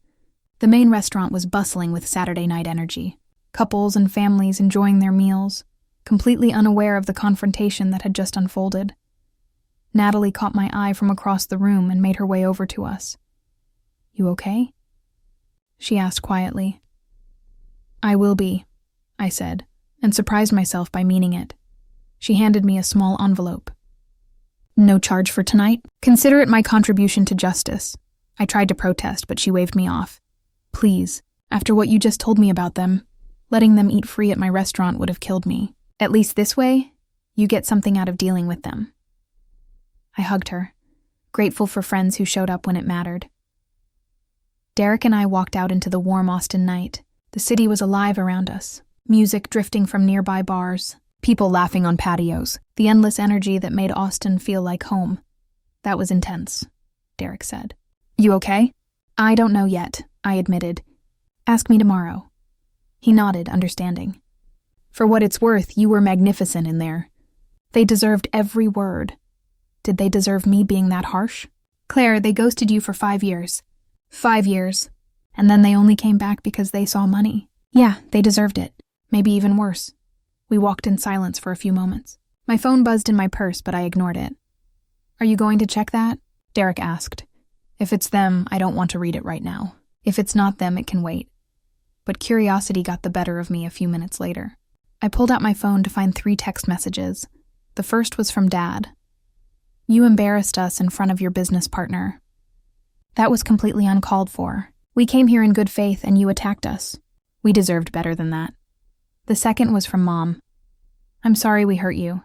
The main restaurant was bustling with Saturday night energy. Couples and families enjoying their meals, completely unaware of the confrontation that had just unfolded. Natalie caught my eye from across the room and made her way over to us. You okay? She asked quietly. I will be, I said, and surprised myself by meaning it. She handed me a small envelope. No charge for tonight? Consider it my contribution to justice. I tried to protest, but she waved me off. Please, after what you just told me about them, letting them eat free at my restaurant would have killed me. At least this way, you get something out of dealing with them. I hugged her, grateful for friends who showed up when it mattered. Derek and I walked out into the warm Austin night. The city was alive around us, music drifting from nearby bars, people laughing on patios, the endless energy that made Austin feel like home. That was intense, Derek said. You okay? I don't know yet, I admitted. Ask me tomorrow. He nodded, understanding. For what it's worth, you were magnificent in there. They deserved every word. Did they deserve me being that harsh? Claire, they ghosted you for 5 years. 5 years. And then they only came back because they saw money. Yeah, they deserved it. Maybe even worse. We walked in silence for a few moments. My phone buzzed in my purse, but I ignored it. Are you going to check that? Derek asked. If it's them, I don't want to read it right now. If it's not them, it can wait. But curiosity got the better of me a few minutes later. I pulled out my phone to find 3 text messages. The first was from Dad. You embarrassed us in front of your business partner. That was completely uncalled for. We came here in good faith and you attacked us. We deserved better than that. The second was from Mom. I'm sorry we hurt you.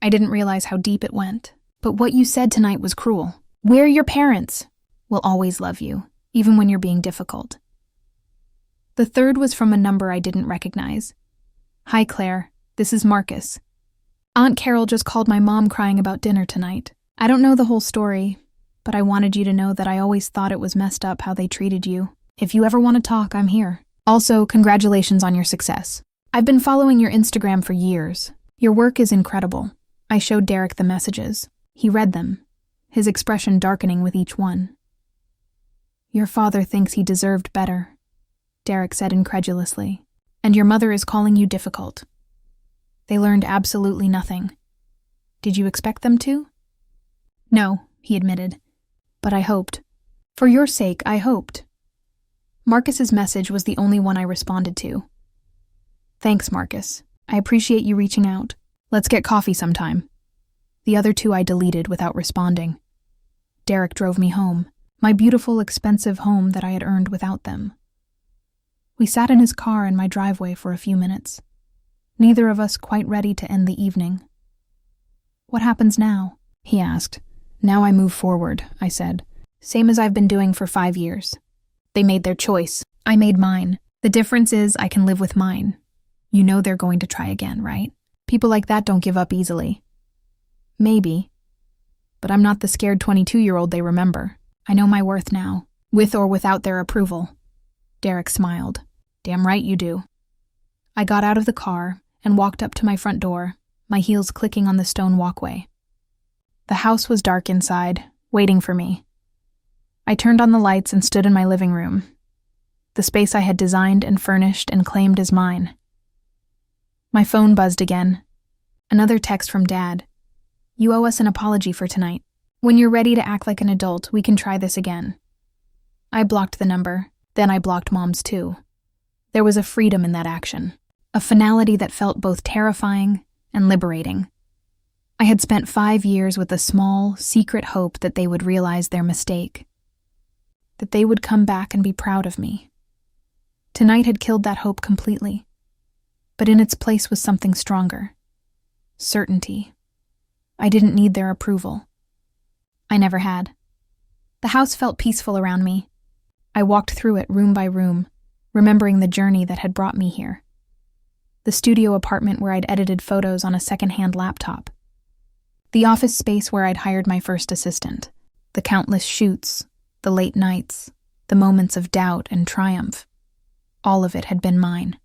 I didn't realize how deep it went. But what you said tonight was cruel. We're your parents. We'll always love you, even when you're being difficult. The third was from a number I didn't recognize. Hi, Claire. This is Marcus. Aunt Carol just called my mom crying about dinner tonight. I don't know the whole story, but I wanted you to know that I always thought it was messed up how they treated you. If you ever want to talk, I'm here. Also, congratulations on your success. I've been following your Instagram for years. Your work is incredible. I showed Derek the messages. He read them, his expression darkening with each one. Your father thinks he deserved better, Derek said incredulously, and your mother is calling you difficult. They learned absolutely nothing. Did you expect them to? No, he admitted, but I hoped. For your sake, I hoped. Marcus's message was the only one I responded to. Thanks, Marcus. I appreciate you reaching out. Let's get coffee sometime. The other two I deleted without responding. Derek drove me home, my beautiful, expensive home that I had earned without them. We sat in his car in my driveway for a few minutes, neither of us quite ready to end the evening. What happens now? He asked. Now I move forward, I said. Same as I've been doing for 5 years. They made their choice. I made mine. The difference is I can live with mine. You know they're going to try again, right? People like that don't give up easily. Maybe. But I'm not the scared 22-year-old they remember. I know my worth now, with or without their approval. Derek smiled. Damn right you do. I got out of the car and walked up to my front door, my heels clicking on the stone walkway. The house was dark inside, waiting for me. I turned on the lights and stood in my living room, the space I had designed and furnished and claimed as mine. My phone buzzed again. Another text from Dad. You owe us an apology for tonight. When you're ready to act like an adult, we can try this again. I blocked the number, then I blocked Mom's too. There was a freedom in that action, a finality that felt both terrifying and liberating. I had spent 5 years with a small, secret hope that they would realize their mistake, that they would come back and be proud of me. Tonight had killed that hope completely, but in its place was something stronger. Certainty. I didn't need their approval. I never had. The house felt peaceful around me. I walked through it room by room, remembering the journey that had brought me here. The studio apartment where I'd edited photos on a second-hand laptop. The office space where I'd hired my first assistant. The countless shoots, the late nights, the moments of doubt and triumph. All of it had been mine.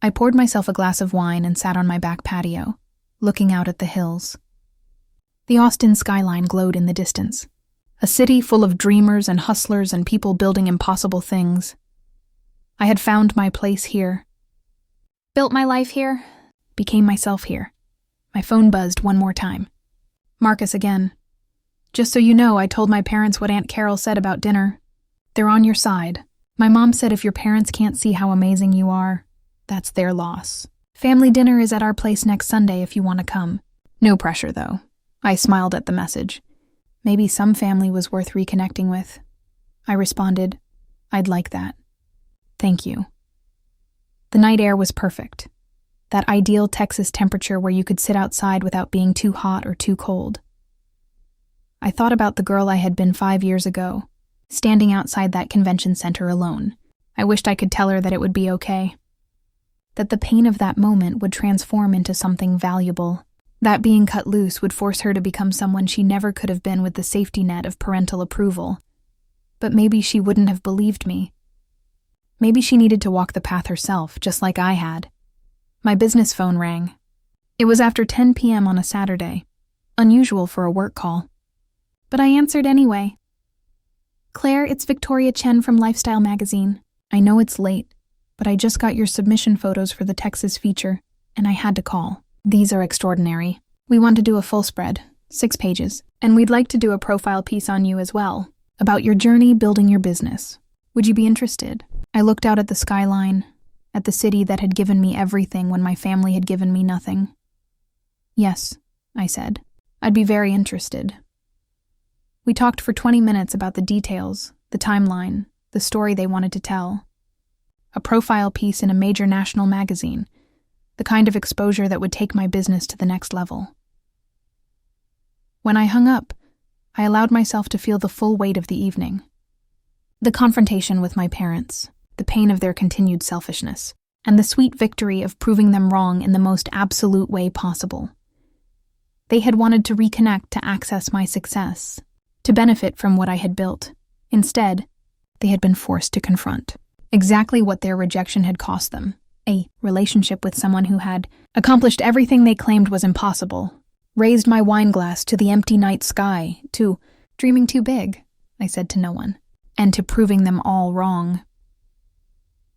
I poured myself a glass of wine and sat on my back patio, looking out at the hills. The Austin skyline glowed in the distance, a city full of dreamers and hustlers and people building impossible things. I had found my place here. Built my life here, became myself here. My phone buzzed one more time. Marcus again. Just so you know, I told my parents what Aunt Carol said about dinner. They're on your side. My mom said if your parents can't see how amazing you are, that's their loss. Family dinner is at our place next Sunday if you want to come. No pressure, though. I smiled at the message. Maybe some family was worth reconnecting with. I responded, I'd like that. Thank you. The night air was perfect. That ideal Texas temperature where you could sit outside without being too hot or too cold. I thought about the girl I had been 5 years ago, standing outside that convention center alone. I wished I could tell her that it would be okay. That the pain of that moment would transform into something valuable. That being cut loose would force her to become someone she never could have been with the safety net of parental approval. But maybe she wouldn't have believed me. Maybe she needed to walk the path herself, just like I had. My business phone rang. It was after 10 p.m. on a Saturday, unusual for a work call. But I answered anyway. Claire, it's Victoria Chen from Lifestyle Magazine. I know it's late, but I just got your submission photos for the Texas feature, and I had to call. These are extraordinary. We want to do a full spread, 6 pages, and we'd like to do a profile piece on you as well, about your journey building your business. Would you be interested? I looked out at the skyline, at the city that had given me everything when my family had given me nothing. Yes, I said. I'd be very interested. We talked for 20 minutes about the details, the timeline, the story they wanted to tell. A profile piece in a major national magazine, the kind of exposure that would take my business to the next level. When I hung up, I allowed myself to feel the full weight of the evening. The confrontation with my parents, the pain of their continued selfishness, and the sweet victory of proving them wrong in the most absolute way possible. They had wanted to reconnect to access my success, to benefit from what I had built. Instead, they had been forced to confront exactly what their rejection had cost them: a relationship with someone who had accomplished everything they claimed was impossible, raised my wine glass to the empty night sky, to dreaming too big, I said to no one, and to proving them all wrong.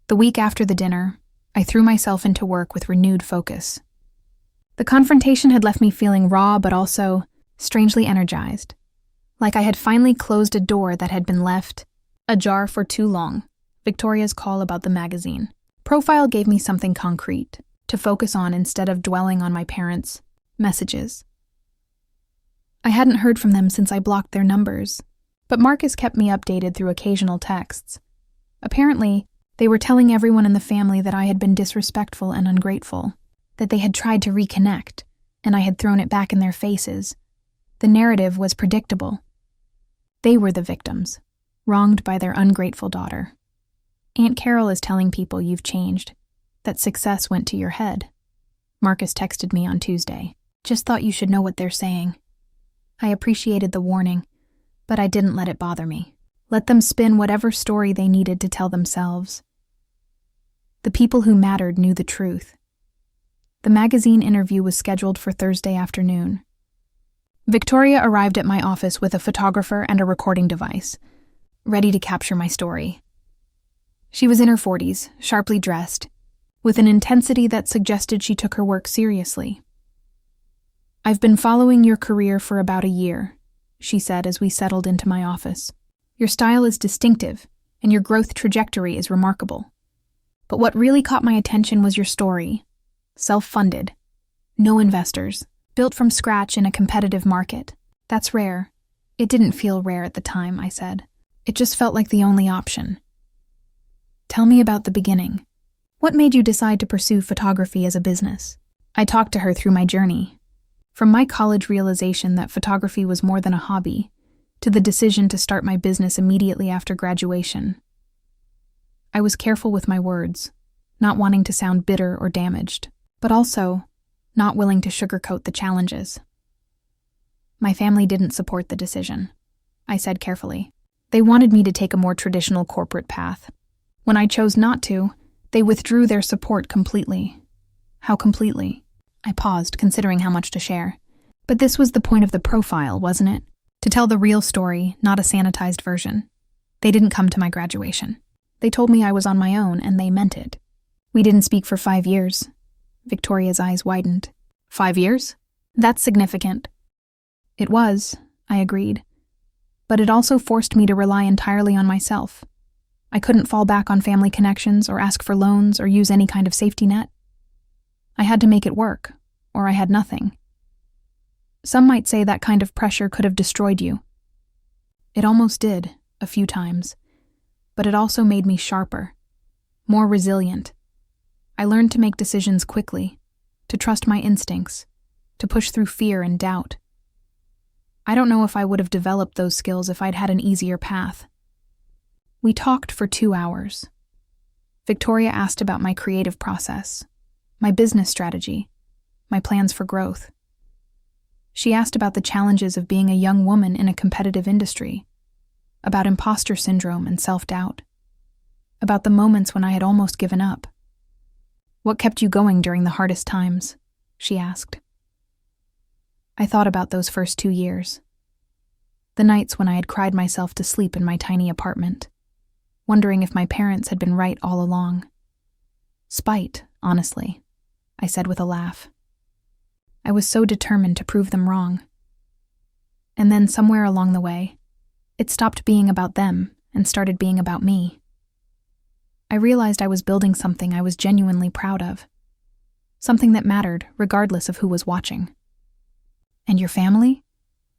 The week after the dinner, I threw myself into work with renewed focus. The confrontation had left me feeling raw but also strangely energized, like I had finally closed a door that had been left ajar for too long. Victoria's call about the magazine profile gave me something concrete to focus on instead of dwelling on my parents' messages. I hadn't heard from them since I blocked their numbers, but Marcus kept me updated through occasional texts. Apparently, they were telling everyone in the family that I had been disrespectful and ungrateful, that they had tried to reconnect, and I had thrown it back in their faces. The narrative was predictable. They were the victims, wronged by their ungrateful daughter. Aunt Carol is telling people you've changed, that success went to your head. Marcus texted me on Tuesday. Just thought you should know what they're saying. I appreciated the warning, but I didn't let it bother me. Let them spin whatever story they needed to tell themselves. The people who mattered knew the truth. The magazine interview was scheduled for Thursday afternoon. Victoria arrived at my office with a photographer and a recording device, ready to capture my story. She was in her 40s, sharply dressed, with an intensity that suggested she took her work seriously. "I've been following your career for about a year," she said as we settled into my office. "Your style is distinctive, and your growth trajectory is remarkable. But what really caught my attention was your story. Self-funded. No investors. Built from scratch in a competitive market. That's rare." "It didn't feel rare at the time," I said. "It just felt like the only option." "Tell me about the beginning. What made you decide to pursue photography as a business?" I talked to her through my journey. From my college realization that photography was more than a hobby, to the decision to start my business immediately after graduation. I was careful with my words, not wanting to sound bitter or damaged, but also not willing to sugarcoat the challenges. "My family didn't support the decision," I said carefully. "They wanted me to take a more traditional corporate path. When I chose not to, they withdrew their support completely." "How completely?" I paused, considering how much to share. But this was the point of the profile, wasn't it? To tell the real story, not a sanitized version. They didn't come to my graduation. They told me I was on my own, and they meant it. "We didn't speak for 5 years. Victoria's eyes widened. 5 years? That's significant." "It was," I agreed. "But it also forced me to rely entirely on myself. I couldn't fall back on family connections or ask for loans or use any kind of safety net. I had to make it work, or I had nothing. Some might say that kind of pressure could have destroyed you. It almost did, a few times, but it also made me sharper, more resilient. I learned to make decisions quickly, to trust my instincts, to push through fear and doubt. I don't know if I would have developed those skills if I'd had an easier path." We talked for 2 hours. Victoria asked about my creative process, my business strategy, my plans for growth. She asked about the challenges of being a young woman in a competitive industry, about imposter syndrome and self-doubt, about the moments when I had almost given up. "What kept you going during the hardest times?" she asked. I thought about those first 2 years. The nights when I had cried myself to sleep in my tiny apartment, wondering if my parents had been right all along. "Spite, honestly," I said with a laugh. I was so determined to prove them wrong. And then somewhere along the way, it stopped being about them and started being about me. I realized I was building something I was genuinely proud of. Something that mattered, regardless of who was watching. "And your family?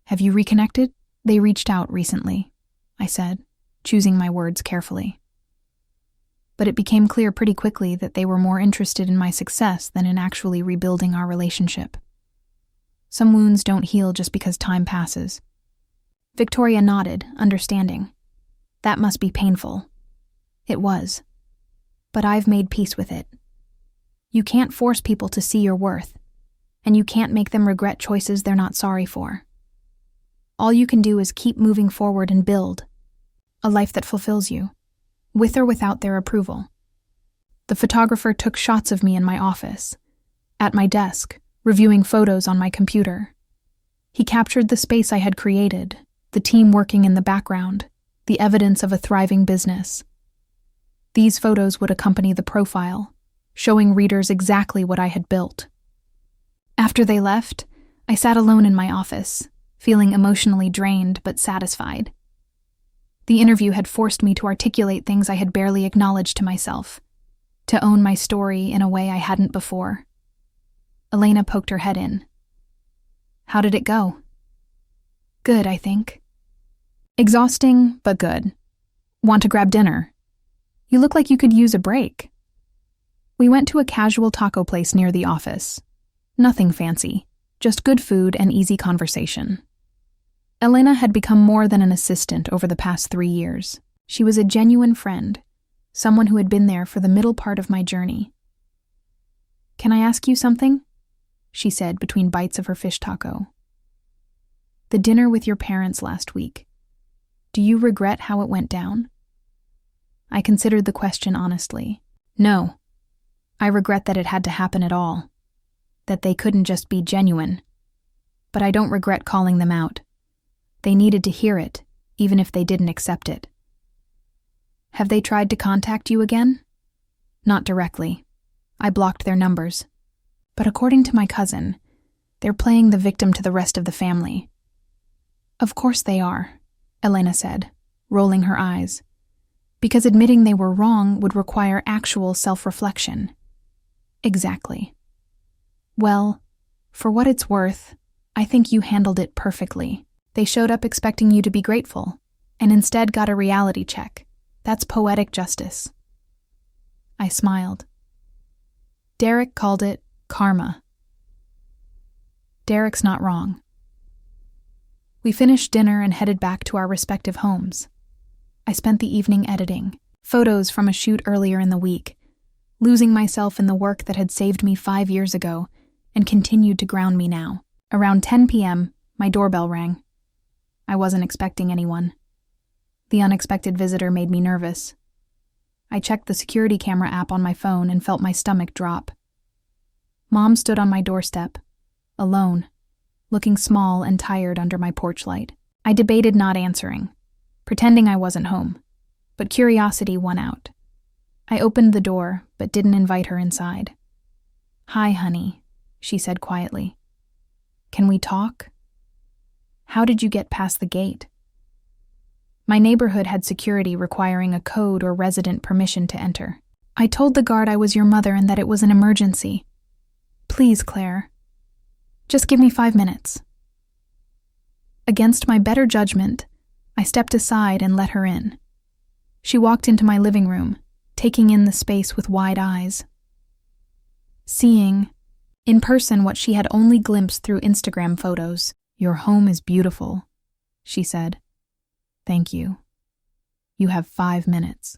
Have you reconnected?" "They reached out recently," I said, choosing my words carefully. But it became clear pretty quickly that they were more interested in my success than in actually rebuilding our relationship. Some wounds don't heal just because time passes. Victoria nodded, understanding. "That must be painful." It was. But I've made peace with it, You can't force people to see your worth, and you can't make them regret choices they're not sorry for. All you can do is keep moving forward and build a life that fulfills you, with or without their approval. The photographer took shots of me in my office, at my desk, reviewing photos on my computer. He captured the space I had created, the team working in the background, the evidence of a thriving business. These photos would accompany the profile, showing readers exactly what I had built. After they left, I sat alone in my office, feeling emotionally drained but satisfied. The interview had forced me to articulate things I had barely acknowledged to myself, to own my story in a way I hadn't before. Elena poked her head in. How did it go? Good, I think. Exhausting, but good. Want to grab dinner? You look like you could use a break. We went to a casual taco place near the office. Nothing fancy, just good food and easy conversation. Elena had become more than an assistant over the past 3 years. She was a genuine friend, someone who had been there for the middle part of my journey. Can I ask you something? She said between bites of her fish taco. The dinner with your parents last week. Do you regret how it went down? I considered the question honestly. No. I regret that it had to happen at all. That they couldn't just be genuine. But I don't regret calling them out. They needed to hear it, even if they didn't accept it. Have they tried to contact you again? Not directly. I blocked their numbers. But according to my cousin, they're playing the victim to the rest of the family. Of course they are, Elena said, rolling her eyes, because admitting they were wrong would require actual self-reflection. Exactly. Well, for what it's worth, I think you handled it perfectly. They showed up expecting you to be grateful, and instead got a reality check. That's poetic justice. I smiled. Derek called it karma. Derek's not wrong. We finished dinner and headed back to our respective homes. I spent the evening editing, photos from a shoot earlier in the week, losing myself in the work that had saved me 5 years ago and continued to ground me now. Around 10 p.m., my doorbell rang. I wasn't expecting anyone. The unexpected visitor made me nervous. I checked the security camera app on my phone and felt my stomach drop. Mom stood on my doorstep, alone, looking small and tired under my porch light. I debated not answering, pretending I wasn't home, but curiosity won out. I opened the door, but didn't invite her inside. Hi, honey, she said quietly. Can we talk? How did you get past the gate? My neighborhood had security requiring a code or resident permission to enter. I told the guard I was your mother and that it was an emergency. Please, Claire. Just give me 5 minutes. Against my better judgment, I stepped aside and let her in. She walked into my living room, taking in the space with wide eyes. Seeing, in person, what she had only glimpsed through Instagram photos. Your home is beautiful, she said. Thank you. You have 5 minutes.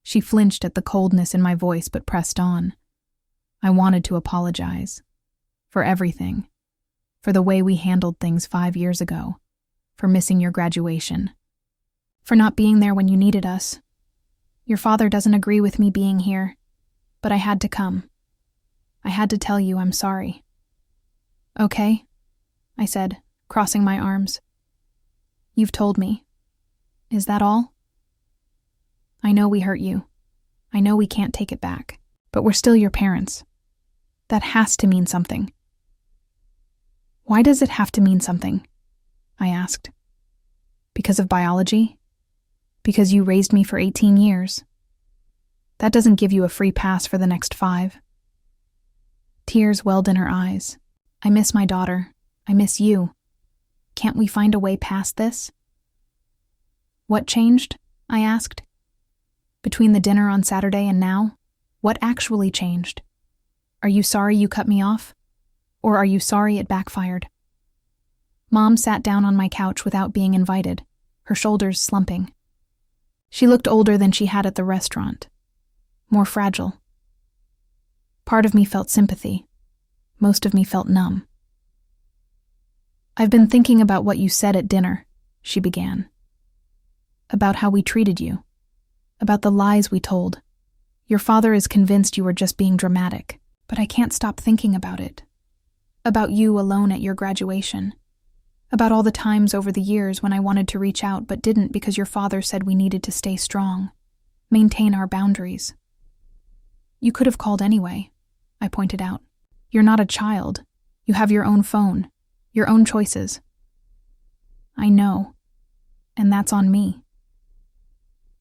She flinched at the coldness in my voice but pressed on. I wanted to apologize. For everything. For the way we handled things 5 years ago. For missing your graduation. For not being there when you needed us. Your father doesn't agree with me being here, but I had to come. I had to tell you I'm sorry. Okay, I said, crossing my arms. You've told me. Is that all? I know we hurt you. I know we can't take it back, but we're still your parents. That has to mean something. Why does it have to mean something? I asked. Because of biology? Because you raised me for 18 years. That doesn't give you a free pass for the next 5. Tears welled in her eyes. I miss my daughter. I miss you. Can't we find a way past this? What changed? I asked. Between the dinner on Saturday and now, what actually changed? Are you sorry you cut me off? Or are you sorry it backfired? Mom sat down on my couch without being invited, her shoulders slumping. She looked older than she had at the restaurant. More fragile. Part of me felt sympathy. Most of me felt numb. "I've been thinking about what you said at dinner," she began. "About how we treated you. About the lies we told. Your father is convinced you were just being dramatic, but I can't stop thinking about it. About you alone at your graduation. About all the times over the years when I wanted to reach out but didn't because your father said we needed to stay strong, maintain our boundaries. You could have called anyway," I pointed out. "You're not a child. You have your own phone, your own choices." "I know, and that's on me.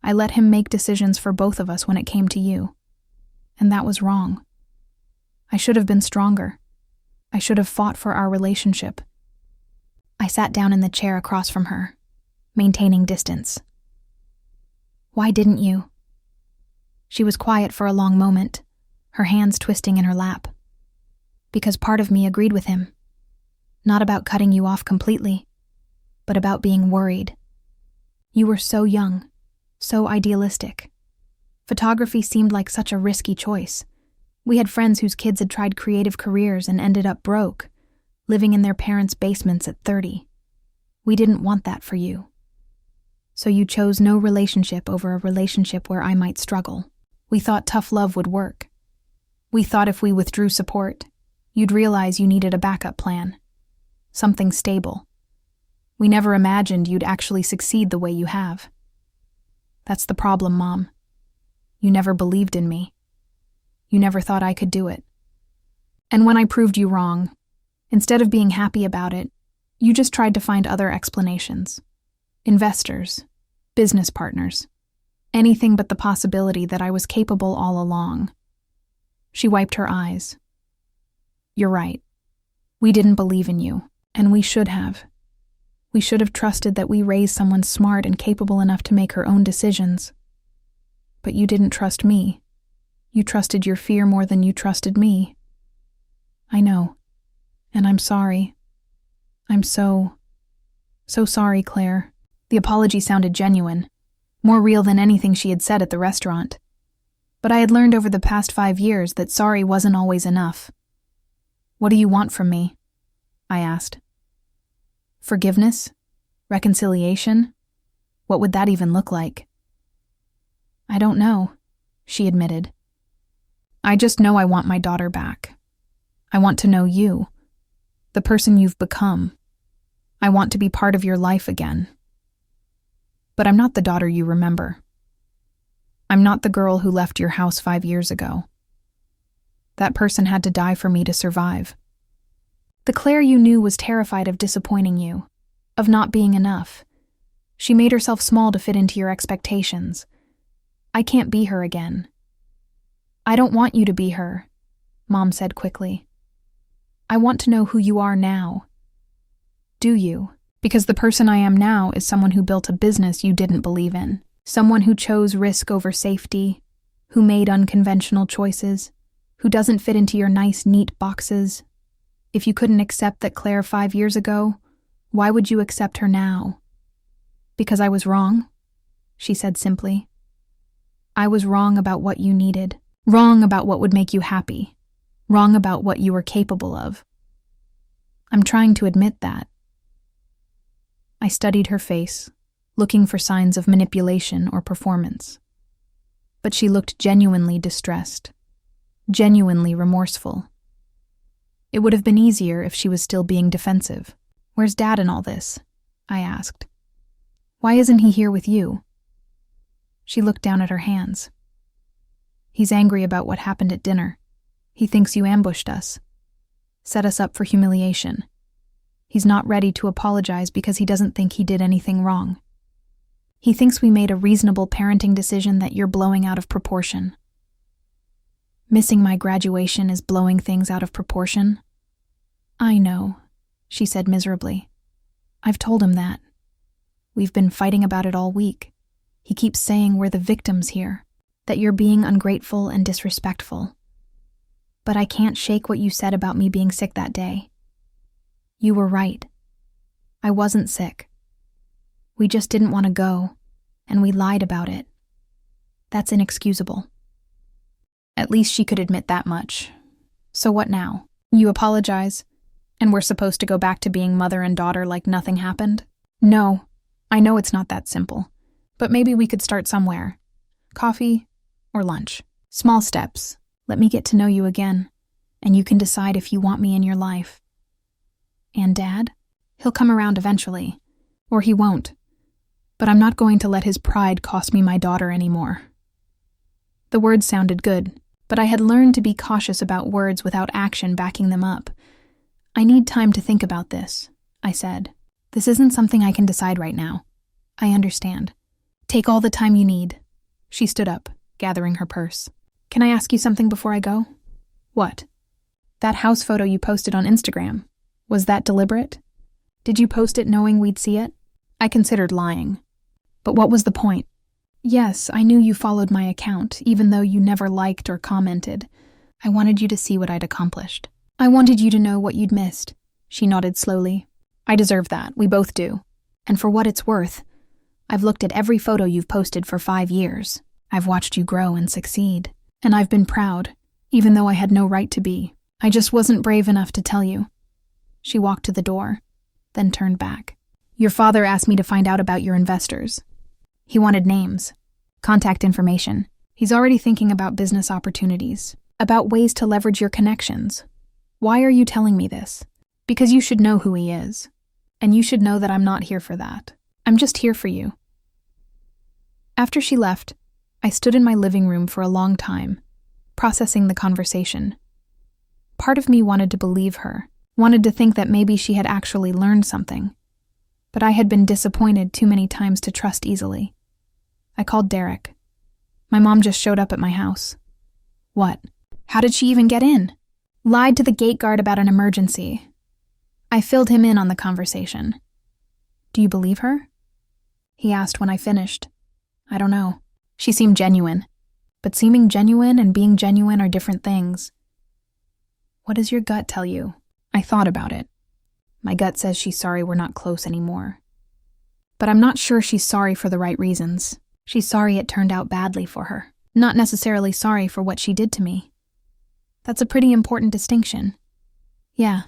I let him make decisions for both of us when it came to you, and that was wrong. I should have been stronger. I should have fought for our relationship." I sat down in the chair across from her, maintaining distance. "Why didn't you?" She was quiet for a long moment, her hands twisting in her lap. "Because part of me agreed with him. Not about cutting you off completely, but about being worried. You were so young, so idealistic. Photography seemed like such a risky choice. We had friends whose kids had tried creative careers and ended up broke, living in their parents' basements at 30. We didn't want that for you. So you chose no relationship over a relationship where I might struggle. We thought tough love would work. We thought if we withdrew support, you'd realize you needed a backup plan. Something stable. We never imagined you'd actually succeed the way you have. That's the problem, Mom. You never believed in me. You never thought I could do it. And when I proved you wrong, instead of being happy about it, you just tried to find other explanations. Investors, business partners, anything but the possibility that I was capable all along." She wiped her eyes. "You're right. We didn't believe in you, and we should have. We should have trusted that we raised someone smart and capable enough to make her own decisions. But you didn't trust me. You trusted your fear more than you trusted me. I know, and I'm sorry. I'm so sorry, Claire." The apology sounded genuine, more real than anything she had said at the restaurant. But I had learned over the past 5 years that sorry wasn't always enough. "What do you want from me?" I asked. "Forgiveness? Reconciliation? What would that even look like?" "I don't know," she admitted. "I just know I want my daughter back. I want to know you, the person you've become. I want to be part of your life again. But I'm not the daughter you remember. I'm not the girl who left your house 5 years ago. That person had to die for me to survive. The Claire you knew was terrified of disappointing you, of not being enough. She made herself small to fit into your expectations. I can't be her again." "I don't want you to be her," Mom said quickly. "I want to know who you are now." "Do you? Because the person I am now is someone who built a business you didn't believe in. Someone who chose risk over safety, who made unconventional choices, who doesn't fit into your nice, neat boxes. If you couldn't accept that Claire 5 years ago, why would you accept her now?" "Because I was wrong," she said simply. "I was wrong about what you needed, wrong about what would make you happy, wrong about what you were capable of. I'm trying to admit that." I studied her face, looking for signs of manipulation or performance. But she looked genuinely distressed, genuinely remorseful. It would have been easier if she was still being defensive. "Where's Dad in all this?" I asked. "Why isn't he here with you?" She looked down at her hands. "He's angry about what happened at dinner. He thinks you ambushed us, set us up for humiliation. He's not ready to apologize because he doesn't think he did anything wrong. He thinks we made a reasonable parenting decision that you're blowing out of proportion." "Missing my graduation is blowing things out of proportion?" "I know," she said miserably. "I've told him that. We've been fighting about it all week. He keeps saying we're the victims here, that you're being ungrateful and disrespectful. But I can't shake what you said about me being sick that day. You were right. I wasn't sick. We just didn't want to go, and we lied about it. That's inexcusable." At least she could admit that much, So what now? You apologize, and we're supposed to go back to being mother and daughter like nothing happened? No, I know it's not that simple, but maybe we could start somewhere. Coffee or lunch. Small steps. Let me get to know you again, and you can decide if you want me in your life. And Dad? He'll come around eventually, or he won't. But I'm not going to let his pride cost me my daughter anymore. The words sounded good, but I had learned to be cautious about words without action backing them up. I need time to think about this, I said. This isn't something I can decide right now. I understand. Take all the time you need. She stood up, gathering her purse. Can I ask you something before I go? What? That house photo you posted on Instagram. Was that deliberate? Did you post it knowing we'd see it? I considered lying. But what was the point? Yes, I knew you followed my account, even though you never liked or commented. I wanted you to see what I'd accomplished. I wanted you to know what you'd missed. She nodded slowly. I deserve that, we both do. And for what it's worth, I've looked at every photo you've posted for 5 years. I've watched you grow and succeed. And I've been proud, even though I had no right to be. I just wasn't brave enough to tell you. She walked to the door, then turned back. Your father asked me to find out about your investors. He wanted names, contact information. He's already thinking about business opportunities, about ways to leverage your connections. Why are you telling me this? Because you should know who he is. And you should know that I'm not here for that. I'm just here for you. After she left, I stood in my living room for a long time, processing the conversation. Part of me wanted to believe her, wanted to think that maybe she had actually learned something. But I had been disappointed too many times to trust easily. I called Derek. My mom just showed up at my house. What? How did she even get in? Lied to the gate guard about an emergency. I filled him in on the conversation. Do you believe her? He asked when I finished. I don't know. She seemed genuine. But seeming genuine and being genuine are different things. What does your gut tell you? I thought about it. My gut says she's sorry we're not close anymore. But I'm not sure she's sorry for the right reasons. She's sorry it turned out badly for her. Not necessarily sorry for what she did to me. That's a pretty important distinction. Yeah.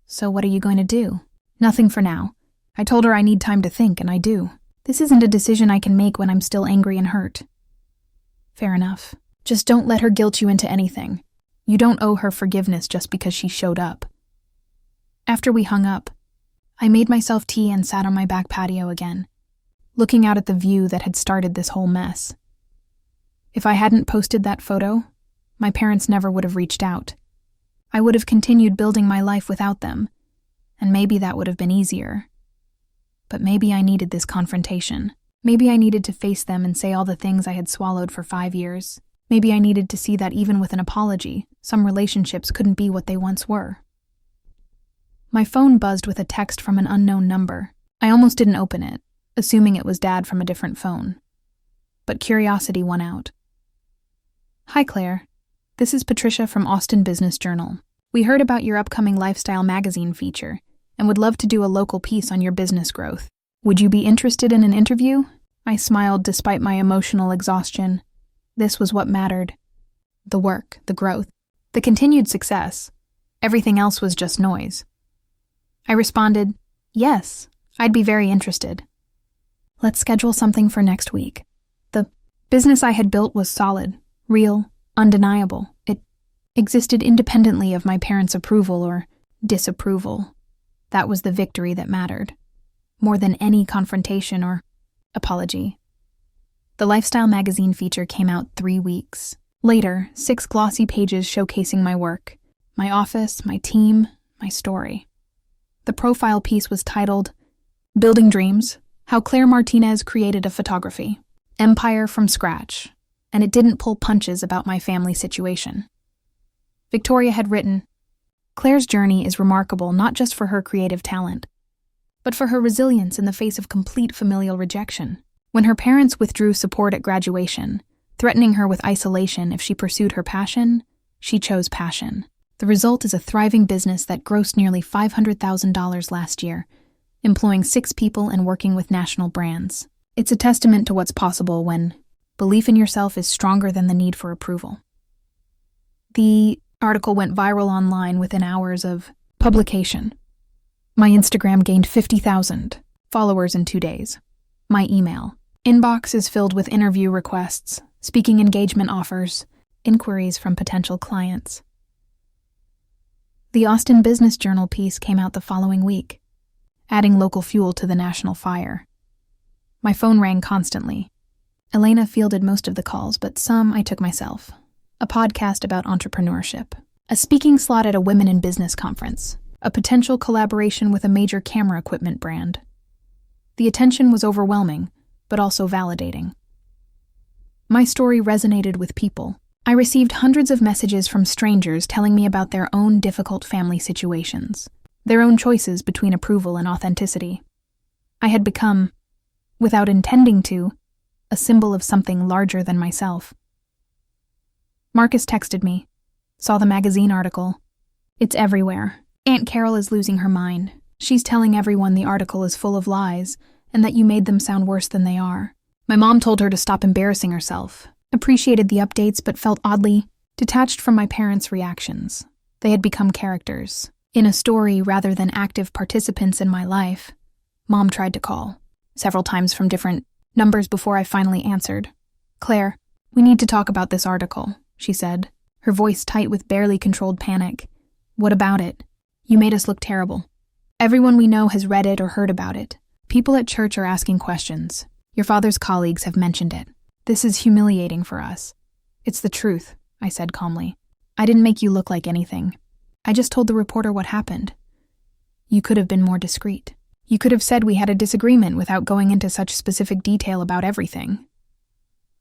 So what are you going to do? Nothing for now. I told her I need time to think, and I do. This isn't a decision I can make when I'm still angry and hurt. Fair enough. Just don't let her guilt you into anything. You don't owe her forgiveness just because she showed up. After we hung up, I made myself tea and sat on my back patio again, looking out at the view that had started this whole mess. If I hadn't posted that photo, my parents never would have reached out. I would have continued building my life without them, and maybe that would have been easier. But maybe I needed this confrontation. Maybe I needed to face them and say all the things I had swallowed for 5 years. Maybe I needed to see that even with an apology, some relationships couldn't be what they once were. My phone buzzed with a text from an unknown number. I almost didn't open it, assuming it was Dad from a different phone. But curiosity won out. Hi, Claire. This is Patricia from Austin Business Journal. We heard about your upcoming lifestyle magazine feature and would love to do a local piece on your business growth. Would you be interested in an interview? I smiled despite my emotional exhaustion. This was what mattered. The work, the growth, the continued success. Everything else was just noise. I responded, yes, I'd be very interested. Let's schedule something for next week. The business I had built was solid, real, undeniable. It existed independently of my parents' approval or disapproval. That was the victory that mattered, more than any confrontation or apology. The lifestyle magazine feature came out 3 weeks. Later, 6 glossy pages showcasing my work, my office, my team, my story. The profile piece was titled, Building Dreams, How Claire Martinez Created a Photography, Empire from Scratch, and it didn't pull punches about my family situation. Victoria had written, Claire's journey is remarkable not just for her creative talent, but for her resilience in the face of complete familial rejection. When her parents withdrew support at graduation, threatening her with isolation if she pursued her passion, she chose passion. The result is a thriving business that grossed nearly $500,000 last year, employing 6 people and working with national brands. It's a testament to what's possible when belief in yourself is stronger than the need for approval. The Article went viral online within hours of publication. My Instagram gained 50,000 followers in 2 days. My email inbox is filled with interview requests, speaking engagement offers, inquiries from potential clients. The Austin Business Journal piece came out the following week, adding local fuel to the national fire. My phone rang constantly. Elena fielded most of the calls, but some I took myself. A podcast about entrepreneurship, a speaking slot at a Women in Business conference, a potential collaboration with a major camera equipment brand. The attention was overwhelming, but also validating. My story resonated with people. I received hundreds of messages from strangers telling me about their own difficult family situations, their own choices between approval and authenticity. I had become, without intending to, a symbol of something larger than myself. Marcus texted me, saw the magazine article. It's everywhere. Aunt Carol is losing her mind. She's telling everyone the article is full of lies and that you made them sound worse than they are. My mom told her to stop embarrassing herself, appreciated the updates but felt oddly detached from my parents' reactions. They had become characters in a story rather than active participants in my life. Mom tried to call, several times from different numbers before I finally answered. "Claire, we need to talk about this article," she said, her voice tight with barely controlled panic. "What about it? You made us look terrible. Everyone we know has read it or heard about it. People at church are asking questions. Your father's colleagues have mentioned it. This is humiliating for us." "It's the truth," I said calmly. "I didn't make you look like anything. I just told the reporter what happened. You could have been more discreet. You could have said we had a disagreement without going into such specific detail about everything.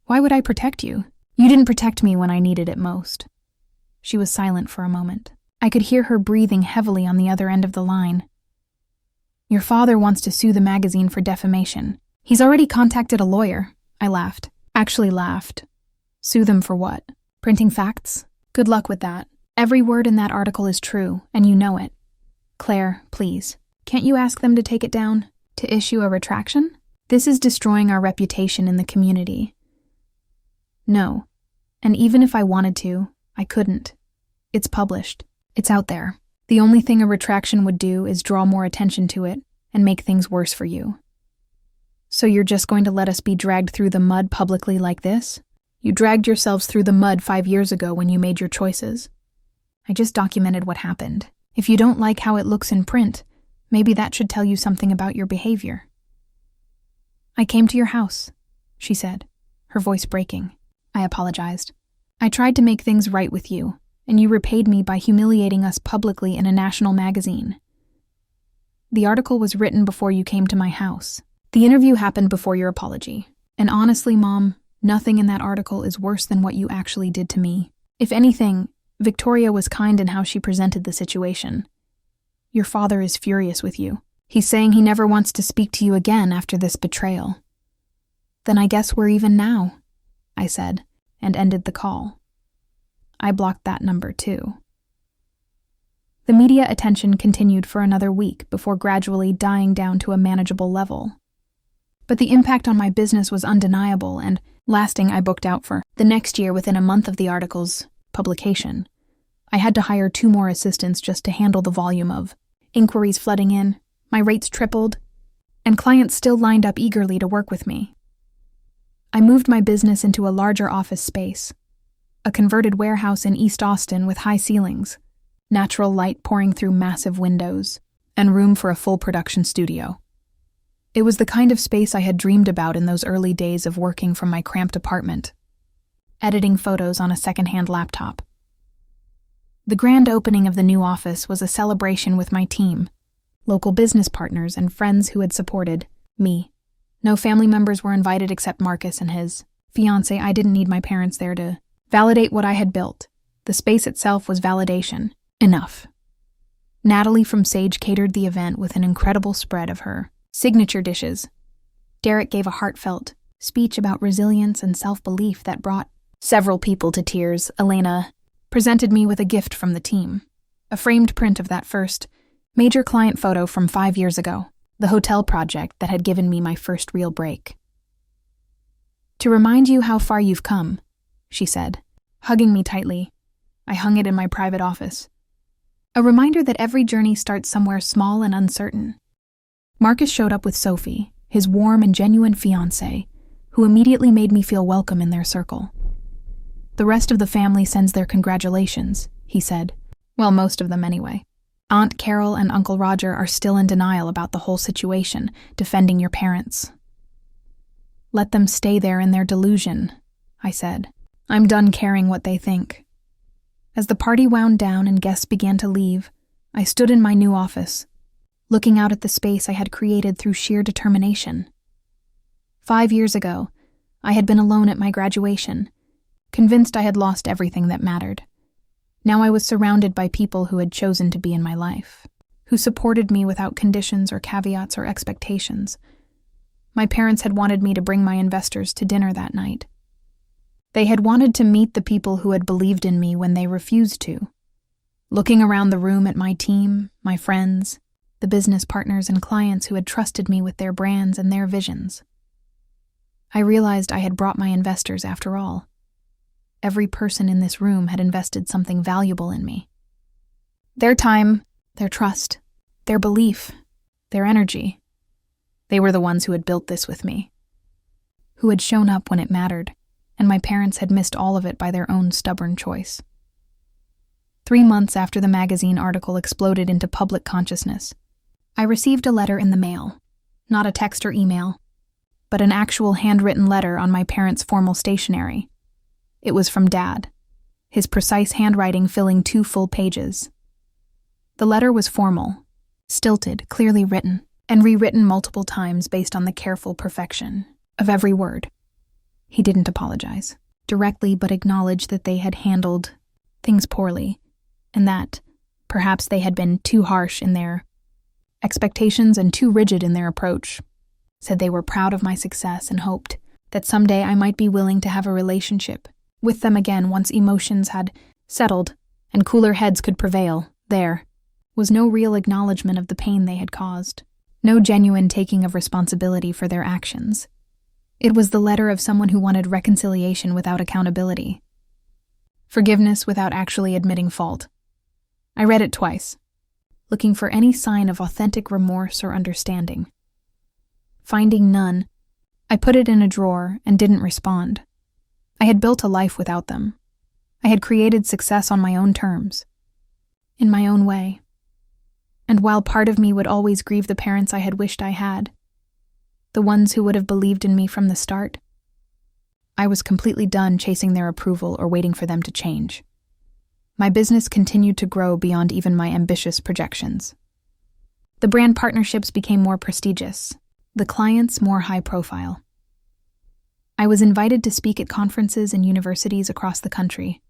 Why would I protect you? You didn't protect me when I needed it most." She was silent for a moment. I could hear her breathing heavily on the other end of the line. "Your father wants to sue the magazine for defamation. He's already contacted a lawyer." I laughed. Actually laughed. "Sue them for what? Printing facts? Good luck with that. Every word in that article is true, and you know it. Claire, please, can't you ask them to take it down? To issue a retraction? This is destroying our reputation in the community." "No. And even if I wanted to, I couldn't. It's published. It's out there. The only thing a retraction would do is draw more attention to it and make things worse for you. So you're just going to let us be dragged through the mud publicly like this? You dragged yourselves through the mud 5 years ago when you made your choices. I just documented what happened. If you don't like how it looks in print, maybe that should tell you something about your behavior." "I came to your house," she said, her voice breaking. I apologized. "I tried to make things right with you, and you repaid me by humiliating us publicly in a national magazine. The article was written before you came to my house. The interview happened before your apology. And honestly, Mom, nothing in that article is worse than what you actually did to me. If anything, Victoria was kind in how she presented the situation. Your father is furious with you. He's saying he never wants to speak to you again after this betrayal." "Then I guess we're even now," I said, and ended the call. I blocked that number too. The media attention continued for another week before gradually dying down to a manageable level. But the impact on my business was undeniable and lasting. I booked out for the next year within a month of the article's publication. I had to hire 2 more assistants just to handle the volume of inquiries flooding in. My rates tripled, and clients still lined up eagerly to work with me. I moved my business into a larger office space, a converted warehouse in East Austin with high ceilings, natural light pouring through massive windows, and room for a full production studio. It was the kind of space I had dreamed about in those early days of working from my cramped apartment, editing photos on a secondhand laptop. The grand opening of the new office was a celebration with my team, local business partners and friends who had supported me. No family members were invited except Marcus and his fiancé. I didn't need my parents there to validate what I had built. The space itself was validation. Enough. Natalie from Sage catered the event with an incredible spread of her signature dishes. Derek gave a heartfelt speech about resilience and self-belief that brought several people to tears. Elena presented me with a gift from the team, a framed print of that first major client photo from 5 years ago, the hotel project that had given me my first real break. "To remind you how far you've come," she said, hugging me tightly. I hung it in my private office. A reminder that every journey starts somewhere small and uncertain. Marcus showed up with Sophie, his warm and genuine fiancée, who immediately made me feel welcome in their circle. "The rest of the family sends their congratulations," he said. "Well, most of them anyway. Aunt Carol and Uncle Roger are still in denial about the whole situation, defending your parents." "Let them stay there in their delusion," I said. "I'm done caring what they think." As the party wound down and guests began to leave, I stood in my new office, looking out at the space I had created through sheer determination. 5 years ago, I had been alone at my graduation, convinced I had lost everything that mattered. Now I was surrounded by people who had chosen to be in my life, who supported me without conditions or caveats or expectations. My parents had wanted me to bring my investors to dinner that night. They had wanted to meet the people who had believed in me when they refused to. Looking around the room at my team, my friends, the business partners and clients who had trusted me with their brands and their visions, I realized I had brought my investors after all. Every person in this room had invested something valuable in me. Their time, their trust, their belief, their energy. They were the ones who had built this with me, who had shown up when it mattered, and my parents had missed all of it by their own stubborn choice. 3 months after the magazine article exploded into public consciousness, I received a letter in the mail, not a text or email, but an actual handwritten letter on my parents' formal stationery. It was from Dad, his precise handwriting filling 2 full pages. The letter was formal, stilted, clearly written, and rewritten multiple times based on the careful perfection of every word. He didn't apologize directly, but acknowledged that they had handled things poorly, and that perhaps they had been too harsh in their expectations and too rigid in their approach. Said they were proud of my success and hoped that someday I might be willing to have a relationship with them again once emotions had settled and cooler heads could prevail. There was no real acknowledgement of the pain they had caused, no genuine taking of responsibility for their actions. It was the letter of someone who wanted reconciliation without accountability, forgiveness without actually admitting fault. I read it twice, looking for any sign of authentic remorse or understanding. Finding none, I put it in a drawer and didn't respond. I had built a life without them. I had created success on my own terms, in my own way. And while part of me would always grieve the parents I had wished I had, the ones who would have believed in me from the start, I was completely done chasing their approval or waiting for them to change. My business continued to grow beyond even my ambitious projections. The brand partnerships became more prestigious, the clients more high profile. I was invited to speak at conferences and universities across the country,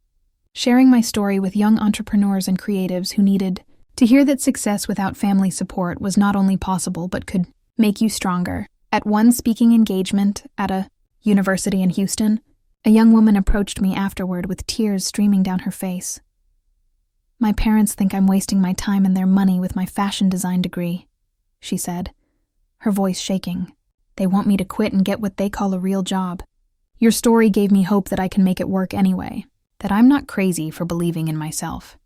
sharing my story with young entrepreneurs and creatives who needed to hear that success without family support was not only possible but could make you stronger. At one speaking engagement at a university in Houston, a young woman approached me afterward with tears streaming down her face. "My parents think I'm wasting my time and their money with my fashion design degree," she said, her voice shaking. "They want me to quit and get what they call a real job. Your story gave me hope that I can make it work anyway, that I'm not crazy for believing in myself."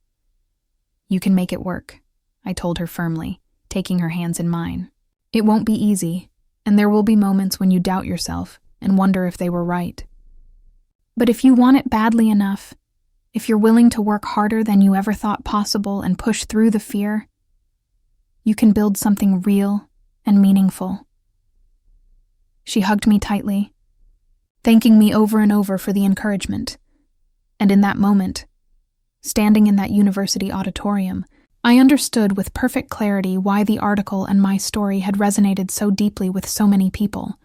"You can make it work," I told her firmly, taking her hands in mine. "It won't be easy, and there will be moments when you doubt yourself and wonder if they were right. But if you want it badly enough, if you're willing to work harder than you ever thought possible and push through the fear, you can build something real and meaningful." She hugged me tightly, thanking me over and over for the encouragement. And in that moment, standing in that university auditorium, I understood with perfect clarity why the article and my story had resonated so deeply with so many people.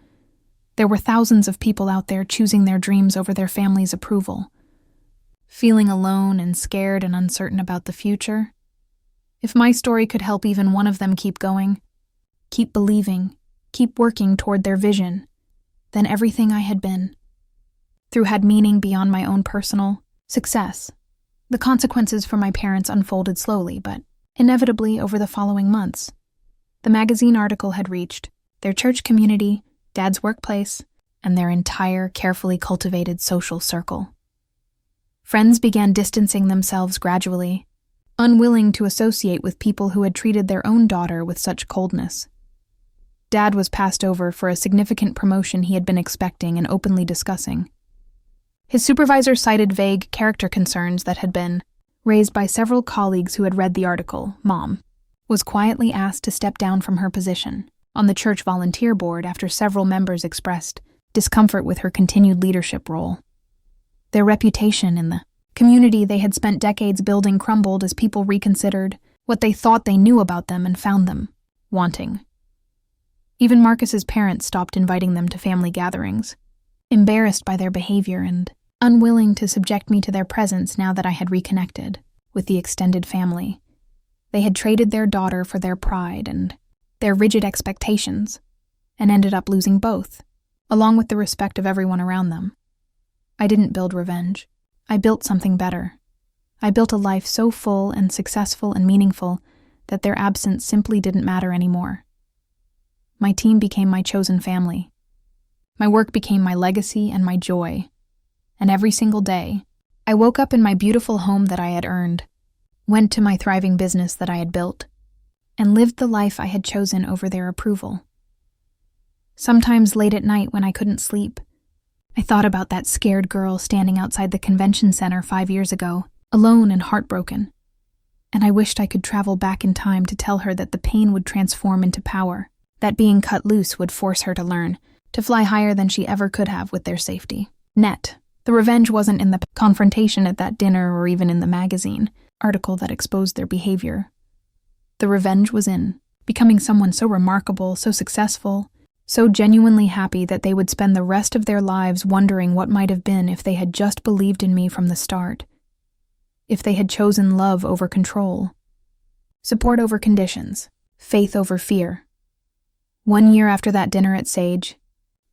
There were thousands of people out there choosing their dreams over their family's approval, feeling alone and scared and uncertain about the future. If my story could help even one of them keep going, keep believing, keep working toward their vision, then everything I had been through had meaning beyond my own personal success. The consequences for my parents unfolded slowly, but inevitably over the following months. The magazine article had reached their church community, Dad's workplace, and their entire carefully cultivated social circle. Friends began distancing themselves gradually, unwilling to associate with people who had treated their own daughter with such coldness. Dad was passed over for a significant promotion he had been expecting and openly discussing. His supervisor cited vague character concerns that had been raised by several colleagues who had read the article. Mom was quietly asked to step down from her position on the church volunteer board after several members expressed discomfort with her continued leadership role. Their reputation in the community they had spent decades building crumbled as people reconsidered what they thought they knew about them and found them wanting. Even Marcus's parents stopped inviting them to family gatherings, embarrassed by their behavior and unwilling to subject me to their presence now that I had reconnected with the extended family. They had traded their daughter for their pride and their rigid expectations, and ended up losing both, along with the respect of everyone around them. I didn't build revenge. I built something better. I built a life so full and successful and meaningful that their absence simply didn't matter anymore. My team became my chosen family. My work became my legacy and my joy. And every single day, I woke up in my beautiful home that I had earned, went to my thriving business that I had built, and lived the life I had chosen over their approval. Sometimes late at night when I couldn't sleep, I thought about that scared girl standing outside the convention center 5 years ago, alone and heartbroken. And I wished I could travel back in time to tell her that the pain would transform into power, that being cut loose would force her to learn, to fly higher than she ever could have with their safety. The revenge wasn't in the confrontation at that dinner or even in the magazine article that exposed their behavior. The revenge was in becoming someone so remarkable, so successful, so genuinely happy that they would spend the rest of their lives wondering what might have been if they had just believed in me from the start, if they had chosen love over control, support over conditions, faith over fear. 1 year after that dinner at Sage,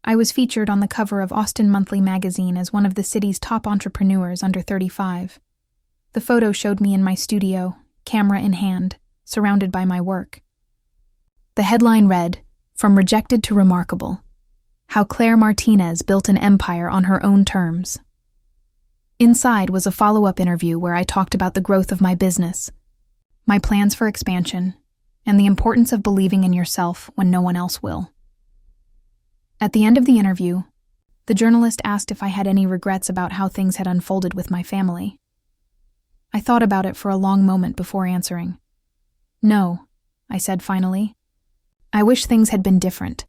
I was featured on the cover of Austin Monthly magazine as one of the city's top entrepreneurs under 35. The photo showed me in my studio, camera in hand, surrounded by my work. The headline read, "From Rejected to Remarkable: How Claire Martinez Built an Empire on Her Own Terms." Inside was a follow-up interview where I talked about the growth of my business, my plans for expansion, and the importance of believing in yourself when no one else will. At the end of the interview, the journalist asked if I had any regrets about how things had unfolded with my family. I thought about it for a long moment before answering. "No," I said finally. "I wish things had been different.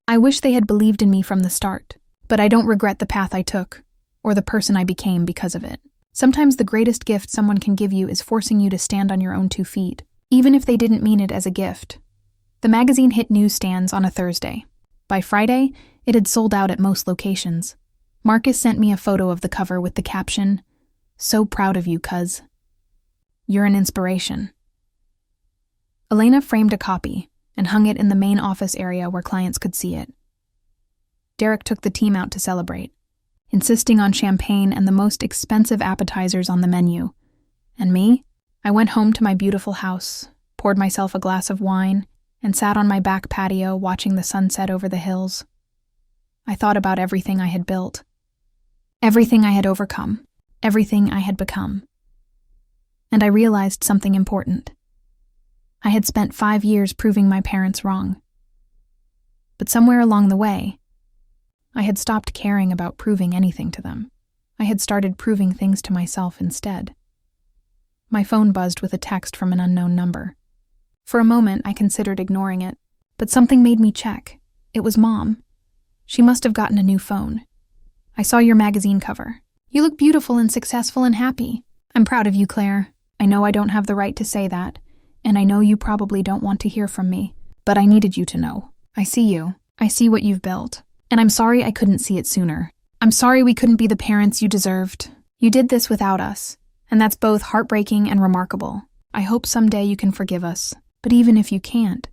I wish they had believed in me from the start, but I don't regret the path I took, or the person I became because of it. Sometimes the greatest gift someone can give you is forcing you to stand on your own 2 feet, even if they didn't mean it as a gift." The magazine hit newsstands on a Thursday. By Friday, it had sold out at most locations. Marcus sent me a photo of the cover with the caption, "So proud of you, cuz. You're an inspiration." Elena framed a copy and hung it in the main office area where clients could see it. Derek took the team out to celebrate, insisting on champagne and the most expensive appetizers on the menu. And me? I went home to my beautiful house, poured myself a glass of wine, and sat on my back patio watching the sunset over the hills. I thought about everything I had built, everything I had overcome, everything I had become. And I realized something important. I had spent 5 years proving my parents wrong. But somewhere along the way, I had stopped caring about proving anything to them. I had started proving things to myself instead. My phone buzzed with a text from an unknown number. For a moment, I considered ignoring it, but something made me check. It was Mom. She must have gotten a new phone. "I saw your magazine cover. You look beautiful and successful and happy. I'm proud of you, Claire. I know I don't have the right to say that, and I know you probably don't want to hear from me, but I needed you to know. I see you. I see what you've built. And I'm sorry I couldn't see it sooner. I'm sorry we couldn't be the parents you deserved. You did this without us, and that's both heartbreaking and remarkable. I hope someday you can forgive us. But even if you can't,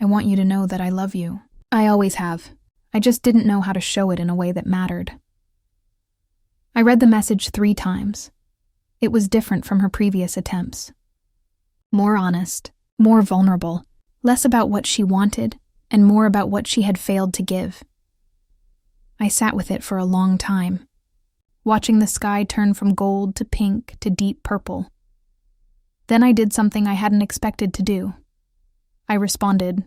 I want you to know that I love you. I always have. I just didn't know how to show it in a way that mattered." I read the message 3 times. It was different from her previous attempts. More honest, more vulnerable, less about what she wanted, and more about what she had failed to give. I sat with it for a long time, watching the sky turn from gold to pink to deep purple. Then I did something I hadn't expected to do. I responded,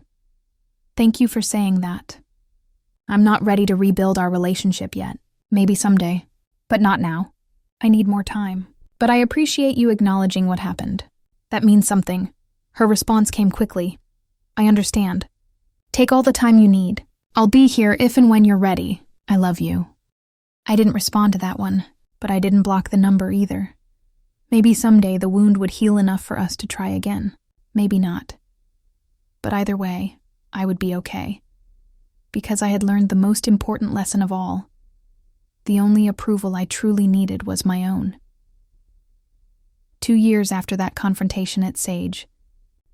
"Thank you for saying that. I'm not ready to rebuild our relationship yet. Maybe someday, but not now. I need more time. But I appreciate you acknowledging what happened. That means something." Her response came quickly. "I understand. Take all the time you need. I'll be here if and when you're ready. I love you." I didn't respond to that one, but I didn't block the number either. Maybe someday the wound would heal enough for us to try again. Maybe not. But either way, I would be okay. Because I had learned the most important lesson of all. The only approval I truly needed was my own. 2 years after that confrontation at Sage,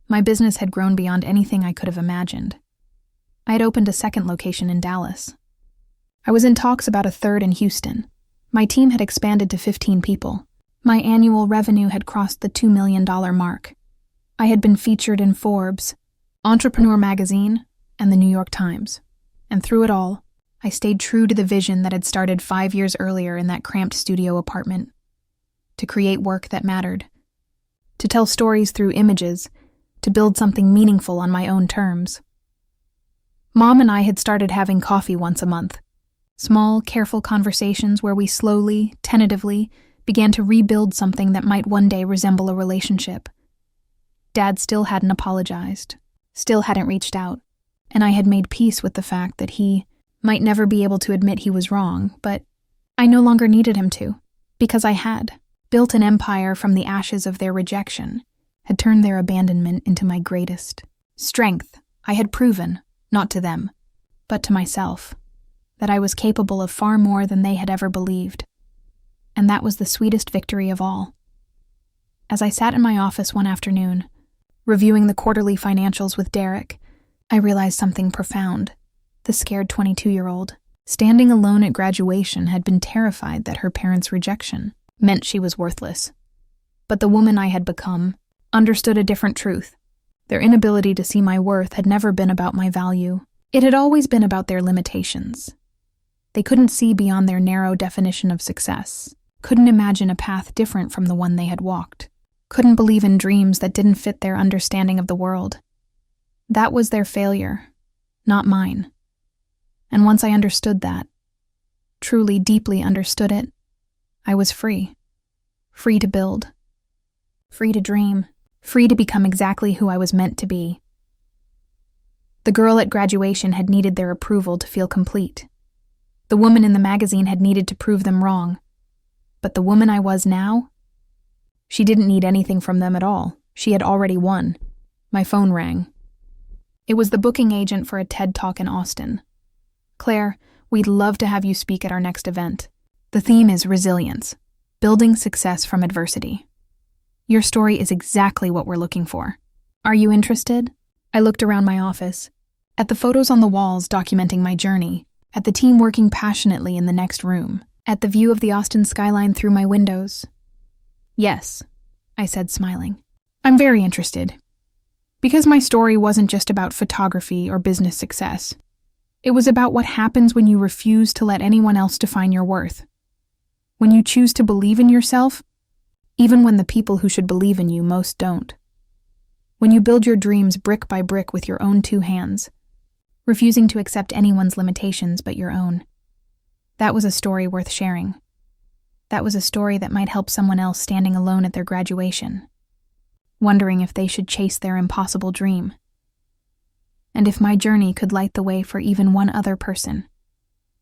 my business had grown beyond anything I could have imagined. I had opened a second location in Dallas. I was in talks about a third in Houston. My team had expanded to 15 people. My annual revenue had crossed the $2 million mark. I had been featured in Forbes, Entrepreneur Magazine, and the New York Times. And through it all, I stayed true to the vision that had started 5 years earlier in that cramped studio apartment. To create work that mattered. To tell stories through images. To build something meaningful on my own terms. Mom and I had started having coffee once a month. Small, careful conversations where we slowly, tentatively, began to rebuild something that might one day resemble a relationship. Dad still hadn't apologized, still hadn't reached out, and I had made peace with the fact that he might never be able to admit he was wrong, but I no longer needed him to, because I had built an empire from the ashes of their rejection, had turned their abandonment into my greatest strength. I had proven, not to them, but to myself, that I was capable of far more than they had ever believed. And that was the sweetest victory of all. As I sat in my office one afternoon, reviewing the quarterly financials with Derek, I realized something profound. The scared 22-year-old, standing alone at graduation, had been terrified that her parents' rejection meant she was worthless. But the woman I had become understood a different truth. Their inability to see my worth had never been about my value. It had always been about their limitations. They couldn't see beyond their narrow definition of success, couldn't imagine a path different from the one they had walked, couldn't believe in dreams that didn't fit their understanding of the world. That was their failure, not mine. And once I understood that, truly deeply understood it, I was free. Free to build. Free to dream. Free to become exactly who I was meant to be. The girl at graduation had needed their approval to feel complete. The woman in the magazine had needed to prove them wrong. But the woman I was now? She didn't need anything from them at all. She had already won. My phone rang. It was the booking agent for a TED Talk in Austin. "Claire, we'd love to have you speak at our next event. The theme is resilience, building success from adversity. Your story is exactly what we're looking for. Are you interested?" I looked around my office, at the photos on the walls documenting my journey, at the team working passionately in the next room, at the view of the Austin skyline through my windows. "Yes," I said, smiling. "I'm very interested. Because my story wasn't just about photography or business success. It was about what happens when you refuse to let anyone else define your worth. When you choose to believe in yourself, even when the people who should believe in you most don't. When you build your dreams brick by brick with your own 2 hands, refusing to accept anyone's limitations but your own. That was a story worth sharing. That was a story that might help someone else standing alone at their graduation, wondering if they should chase their impossible dream. And if my journey could light the way for even one other person,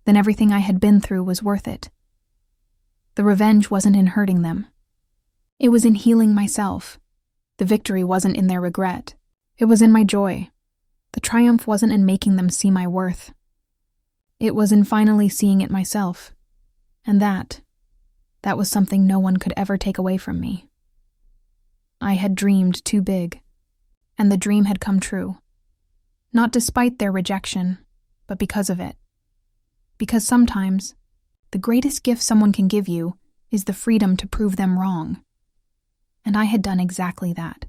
then everything I had been through was worth it. The revenge wasn't in hurting them. It was in healing myself. The victory wasn't in their regret. It was in my joy. The triumph wasn't in making them see my worth. It was in finally seeing it myself. And that was something no one could ever take away from me. I had dreamed too big, and the dream had come true. Not despite their rejection, but because of it. Because sometimes, the greatest gift someone can give you is the freedom to prove them wrong. And I had done exactly that.